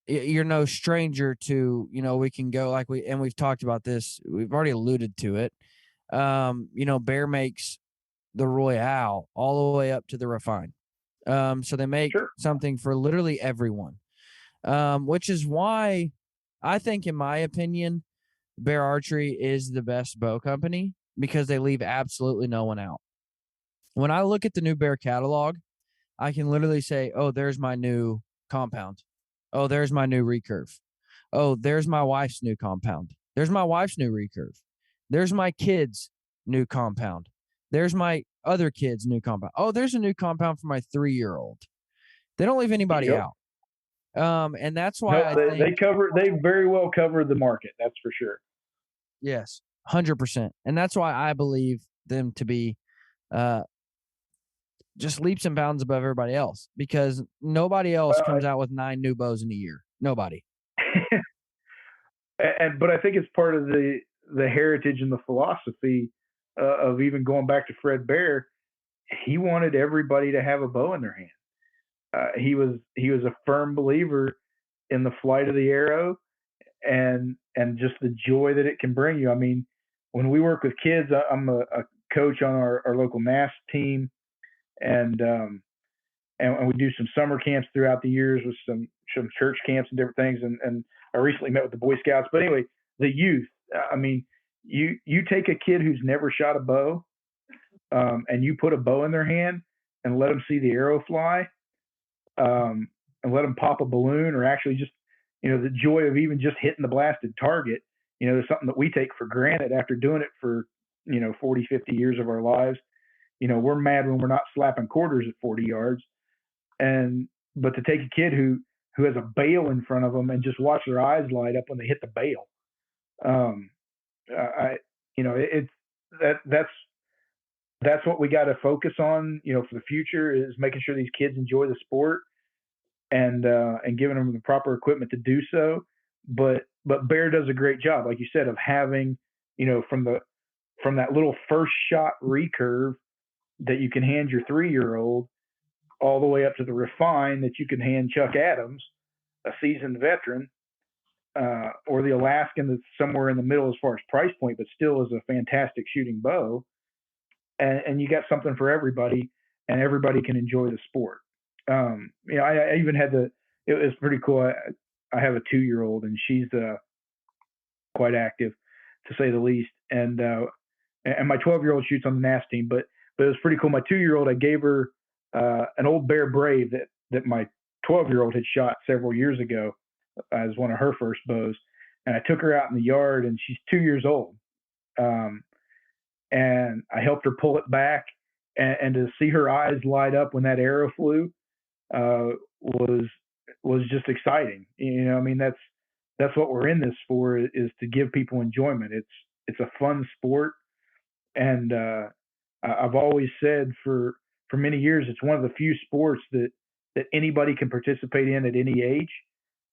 you're no stranger to, we can go like we've talked about this. We've already alluded to it. Bear makes the Royale all the way up to the Refine. So they make Sure. something for literally everyone, which is why I think, in my opinion, Bear Archery is the best bow company, because they leave absolutely no one out. When I look at the new Bear catalog, I can literally say, "Oh, there's my new compound. Oh, there's my new recurve. Oh, there's my wife's new compound. There's my wife's new recurve. There's my kids' new compound. There's my other kids' new compound. Oh, there's a new compound for my 3-year-old. They don't leave anybody Yep. out. And that's why No, I they think they very well cover the market. That's for sure. yes, 100%. And that's why I believe them to be just leaps and bounds above everybody else, because nobody else comes out with 9 new bows in a year. Nobody. But I think it's part of the heritage and the philosophy of even going back to Fred Bear. He wanted everybody to have a bow in their hand. He was a firm believer in the flight of the arrow and just the joy that it can bring you. I mean, when we work with kids, I'm a coach on our local NAS team, and we do some summer camps throughout the years with some church camps and different things. And I recently met with the Boy Scouts. But anyway, the youth. I mean, you take a kid who's never shot a bow, and you put a bow in their hand and let them see the arrow fly, and let them pop a balloon, or actually just, the joy of even just hitting the blasted target. There's something that we take for granted after doing it for 40, 50 years of our lives. We're mad when we're not slapping quarters at 40 yards. But to take a kid who has a bail in front of them and just watch their eyes light up when they hit the bail, that's what we got to focus on, for the future, is making sure these kids enjoy the sport and giving them the proper equipment to do so. But Bear does a great job, like you said, of having, from that little first shot recurve that you can hand your 3-year-old, all the way up to the refine that you can hand Chuck Adams, a seasoned veteran, or the Alaskan that's somewhere in the middle as far as price point, but still is a fantastic shooting bow. And you got something for everybody, and everybody can enjoy the sport. I even had it was pretty cool. I have a 2-year-old, and she's quite active, to say the least. And my 12-year-old shoots on the NAS team, but it was pretty cool. My 2-year-old, I gave her an old Bear Brave that my 12-year-old had shot several years ago as one of her first bows. And I took her out in the yard, and she's 2 years old. And I helped her pull it back, and to see her eyes light up when that arrow flew was just exciting. I mean, that's what we're in this for, is to give people enjoyment. It's a fun sport. And I've always said for many years, it's one of the few sports that anybody can participate in at any age.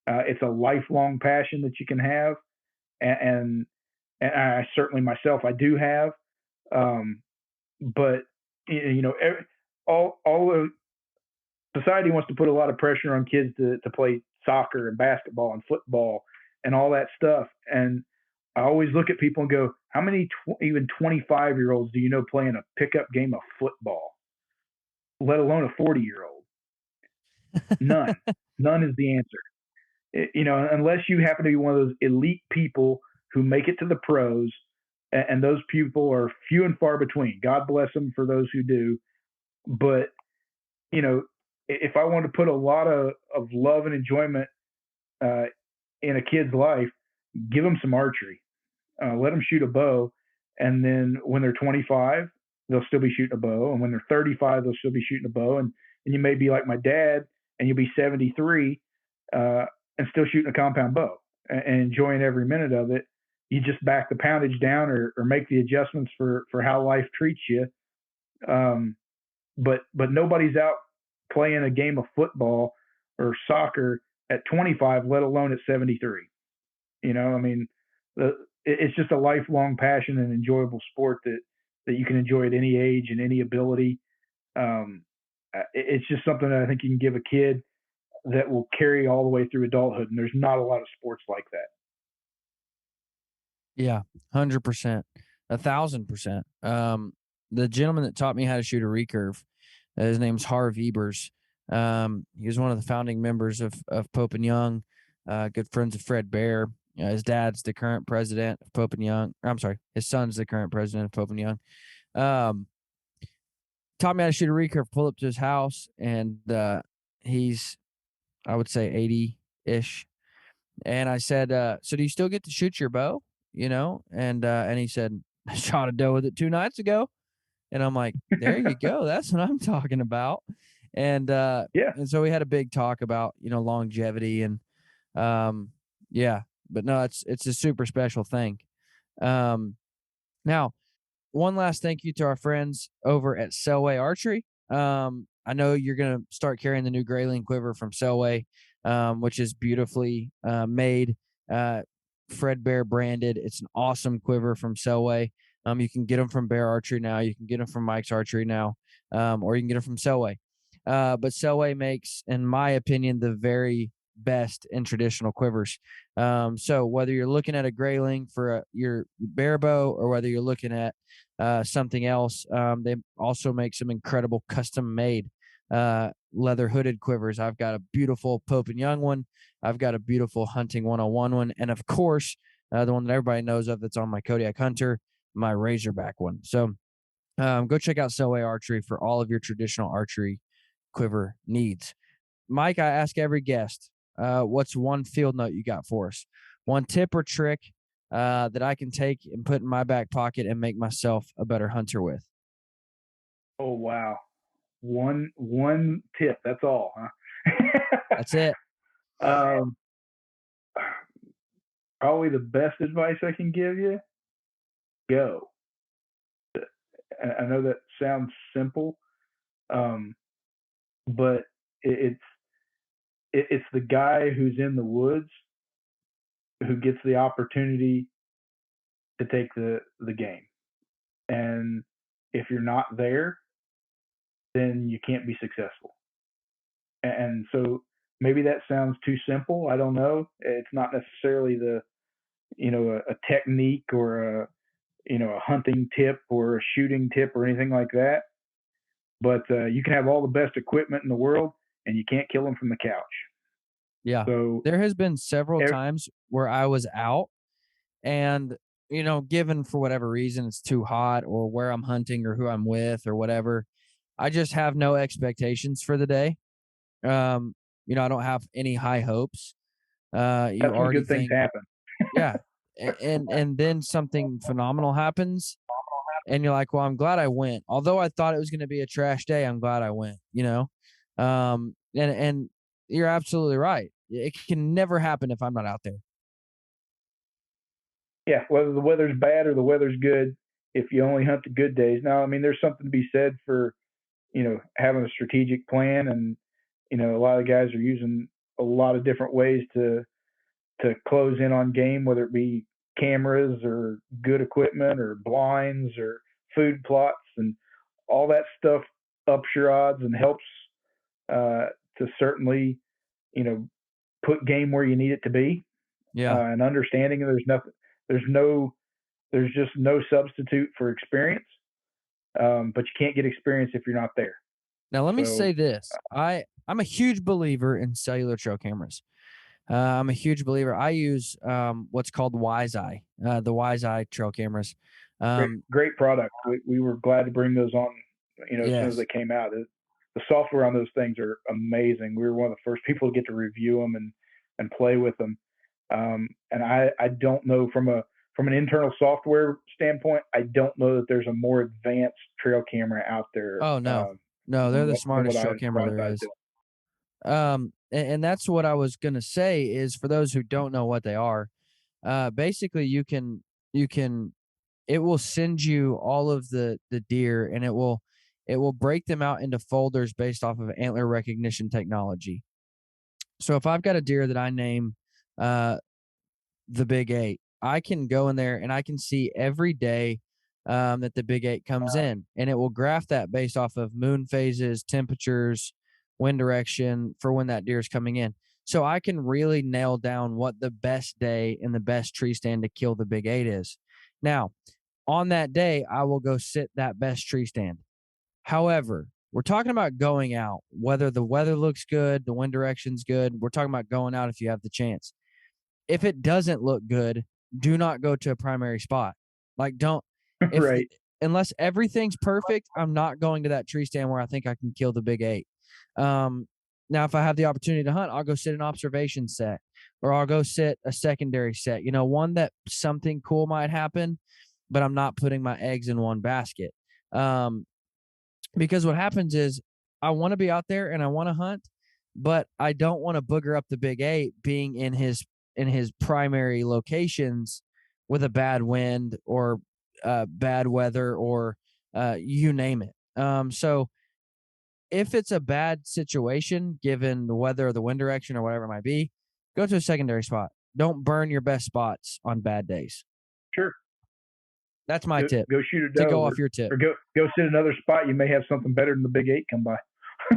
It's a lifelong passion that you can have, and I certainly myself, I do have. But all the society wants to put a lot of pressure on kids to play soccer and basketball and football and all that stuff. And I always look at people and go, how many even 25-year-olds do you know playing a pickup game of football, let alone a 40-year-old? None. None is the answer. Unless you happen to be one of those elite people who make it to the pros, and those people are few and far between. God bless them for those who do. But, if I want to put a lot of love and enjoyment in a kid's life, give them some archery. Let them shoot a bow. And then when they're 25, they'll still be shooting a bow. And when they're 35, they'll still be shooting a bow. And you may be like my dad, and you'll be 73 and still shooting a compound bow and enjoying every minute of it. You just back the poundage down or make the adjustments for how life treats you. But nobody's out playing a game of football or soccer at 25, let alone at 73. I mean, it's just a lifelong passion and enjoyable sport that you can enjoy at any age and any ability. It's just something that I think you can give a kid that will carry all the way through adulthood. And there's not a lot of sports like that. Yeah, 100%, 1,000%. The gentleman that taught me how to shoot a recurve, his name's Harv Ebers. He was one of the founding members of Pope and Young, good friends of Fred Bear. His dad's the current president of Pope and Young. I'm sorry, his son's the current president of Pope and Young. Taught me how to shoot a recurve, pull up to his house, and he's, I would say, 80-ish. And I said, so do you still get to shoot your bow? And he said, I shot a doe with it 2 nights ago. And I'm like, there you go. That's what I'm talking about. And Yeah. and so we had a big talk about, longevity and yeah, but no, it's a super special thing. Um Now, one last thank you to our friends over at Selway Archery. I know you're going to start carrying the new Grayling quiver from Selway, which is beautifully made, uh, Fred Bear branded. It's an awesome quiver from Selway. You can get them from Bear Archery now. You can get them from Mike's Archery now, or you can get them from Selway. But Selway makes, in my opinion, the very best in traditional quivers. So whether you're looking at a Grayling for your bear bow, or whether you're looking at something else, they also make some incredible custom made leather hooded quivers. I've got a beautiful Pope and Young one. I've got a beautiful Hunting 101 one. And of course, the one that everybody knows of that's on my Kodiak Hunter, my Razorback one. So go check out Selway Archery for all of your traditional archery quiver needs. Mike, I ask every guest, what's one field note you got for us? One tip or trick that I can take and put in my back pocket and make myself a better hunter with? Oh wow. One tip. That's all, huh? That's it. um, Probably the best advice I can give you: go. I know that sounds simple, um, but it's the guy who's in the woods who gets the opportunity to take the game. And if you're not there, then you can't be successful. And so maybe that sounds too simple. I don't know. It's not necessarily a technique or a hunting tip or a shooting tip or anything like that. But you can have all the best equipment in the world, and you can't kill them from the couch. Yeah. So There has been several times where I was out and, given for whatever reason it's too hot or where I'm hunting or who I'm with or whatever, I just have no expectations for the day. I don't have any high hopes. You that's when already good things think, happen. yeah. And then something phenomenal happens and you're like, well, I'm glad I went. Although I thought it was going to be a trash day, I'm glad I went. And you're absolutely right. It can never happen if I'm not out there. Yeah, whether the weather's bad or the weather's good, if you only hunt the good days. Now, I mean, there's something to be said for having a strategic plan, and a lot of guys are using a lot of different ways to close in on game, whether it be cameras or good equipment or blinds or food plots, and all that stuff ups your odds and helps to certainly you know put game where you need it to be. Yeah. And understanding there's just no substitute for experience. But you can't get experience if you're not there. Now, let me So say this. I'm a huge believer in cellular trail cameras. I'm a huge believer. I use what's called Wise Eye, the Wise Eye trail cameras. great product. We were glad to bring those on. As soon as Yes. they came out, the software on those things are amazing. We were one of the first people to get to review them and play with them. And I don't know from an internal software standpoint, I don't know that there's a more advanced trail camera out there. Oh, no. No, they're the Than smartest trail camera there is. And that's what I was going to say is for those who don't know what they are, basically it will send you all of the deer and it will break them out into folders based off of antler recognition technology. So if I've got a deer that I name the Big Eight, I can go in there and I can see every day that the Big Eight comes in, and it will graph that based off of moon phases, temperatures, wind direction for when that deer is coming in. So I can really nail down what the best day and the best tree stand to kill the Big Eight is. Now, on that day, I will go sit that best tree stand. However, we're talking about going out, whether the weather looks good, the wind direction's good. We're talking about going out if you have the chance. If it doesn't look good, do not go to a primary spot. Like don't Right. Unless everything's perfect, I'm not going to that tree stand where I think I can kill the Big Eight. Now if I have the opportunity to hunt, I'll go sit an observation set or I'll go sit a secondary set, one that something cool might happen, but I'm not putting my eggs in one basket. Because what happens is I want to be out there and I want to hunt, but I don't want to booger up the Big 8 being in his primary locations with a bad wind or bad weather or you name it. So if it's a bad situation, given the weather or the wind direction or whatever it might be, go to a secondary spot. Don't burn your best spots on bad days. Sure. That's my tip. Go shoot a doe. To go off your tip. Or go sit another spot. You may have something better than the Big 8 come by.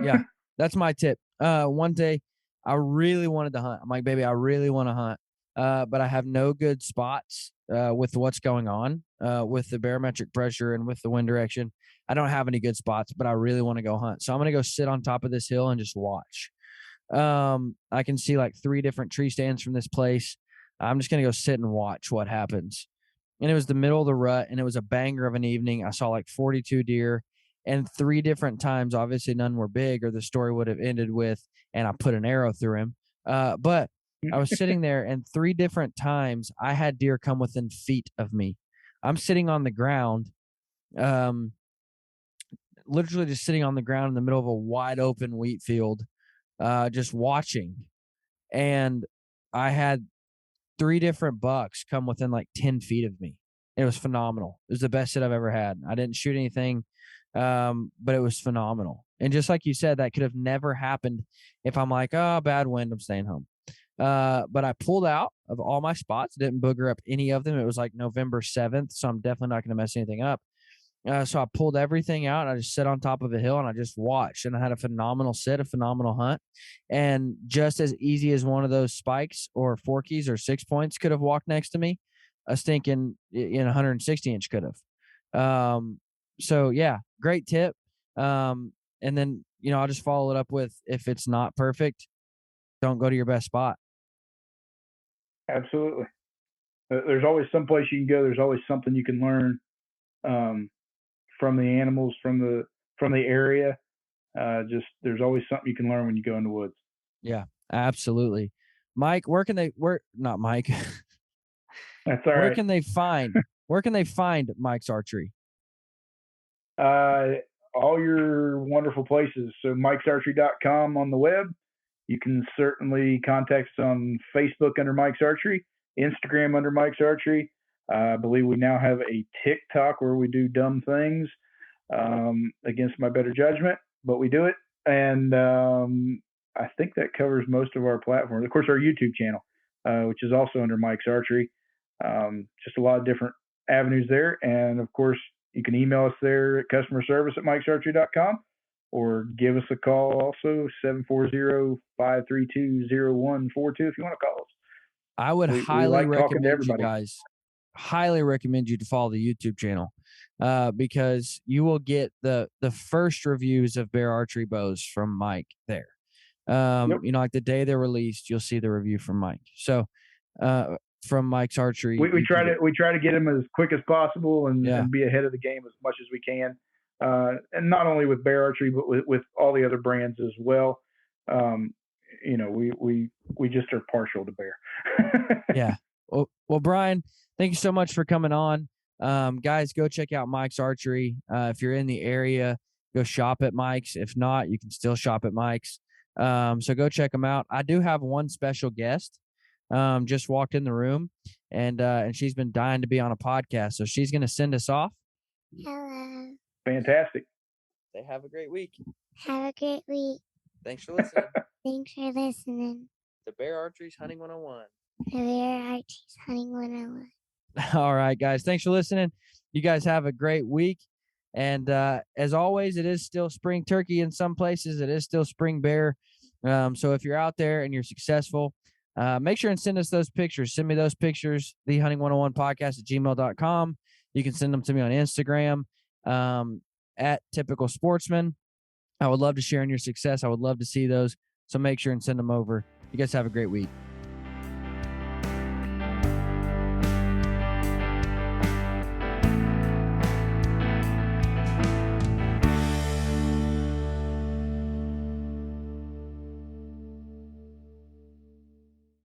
Yeah, that's my tip. One day I really wanted to hunt. I'm like, baby, I really want to hunt. But I have no good spots with what's going on with the barometric pressure and with the wind direction. I don't have any good spots, but I really want to go hunt. So I'm going to go sit on top of this hill and just watch. I can see like 3 different tree stands from this place. I'm just going to go sit and watch what happens. And it was the middle of the rut, and it was a banger of an evening. I saw like 42 deer, and 3 different times, obviously none were big, or the story would have ended with, and I put an arrow through him. But I was sitting there, and 3 different times I had deer come within feet of me. I'm sitting on the ground, literally just sitting on the ground in the middle of a wide open wheat field, just watching. And I had 3 different bucks come within like 10 feet of me. It was phenomenal. It was the best sit I've ever had. I didn't shoot anything, but it was phenomenal. And just like you said, that could have never happened if I'm like, oh, bad wind, I'm staying home. But I pulled out of all my spots, didn't booger up any of them. It was like November 7th, so I'm definitely not going to mess anything up. So I pulled everything out. I just sat on top of a hill and I just watched, and I had a phenomenal sit, a phenomenal hunt. And just as easy as one of those spikes or forkies or 6 points could have walked next to me, a stinking 160 inch could have. So yeah, great tip. And then, I'll just follow it up with, if it's not perfect, don't go to your best spot. Absolutely. There's always some place you can go. There's always something you can learn from the animals, from the area. There's always something you can learn when you go in the woods. Yeah, absolutely. Mike, not Mike. That's all right. Where can they find Mike's Archery? All your wonderful places. So mikesarchery.com on the web. You can certainly contact us on Facebook under Mike's Archery, Instagram under Mike's Archery. I believe we now have a TikTok where we do dumb things against my better judgment, but we do it. And I think that covers most of our platforms. Of course, our YouTube channel, which is also under Mike's Archery. Just a lot of different avenues there. And, of course, you can email us there at customer service at mikesarchery.com or give us a call also, 740-532-0142 if you want to call us. I would highly recommend you to follow the YouTube channel because you will get the first reviews of bear archery bows from Mike there. Yep. Like the day they're released, you'll see the review from Mike. So from Mike's Archery, we try to get them as quick as possible and be ahead of the game as much as we can. And not only with bear archery, but with all the other brands as well. We just are partial to bear. Yeah. Well, Bryan, thank you so much for coming on. Guys, go check out Mike's Archery. If you're in the area, go shop at Mike's. If not, you can still shop at Mike's. So go check them out. I do have one special guest. Just walked in the room, and she's been dying to be on a podcast. So she's going to send us off. Hello. Fantastic. Say have a great week. Have a great week. Thanks for listening. Thanks for listening. The Bear Archery's Hunting 101. The Bear Archery's Hunting 101. All right, guys. Thanks for listening. You guys have a great week. And as always, it is still spring turkey in some places. It is still spring bear. So if you're out there and you're successful, make sure and send us those pictures. Send me those pictures, thehunting101podcast@gmail.com. You can send them to me on Instagram at Typical Sportsman. I would love to share in your success. I would love to see those. So make sure and send them over. You guys have a great week.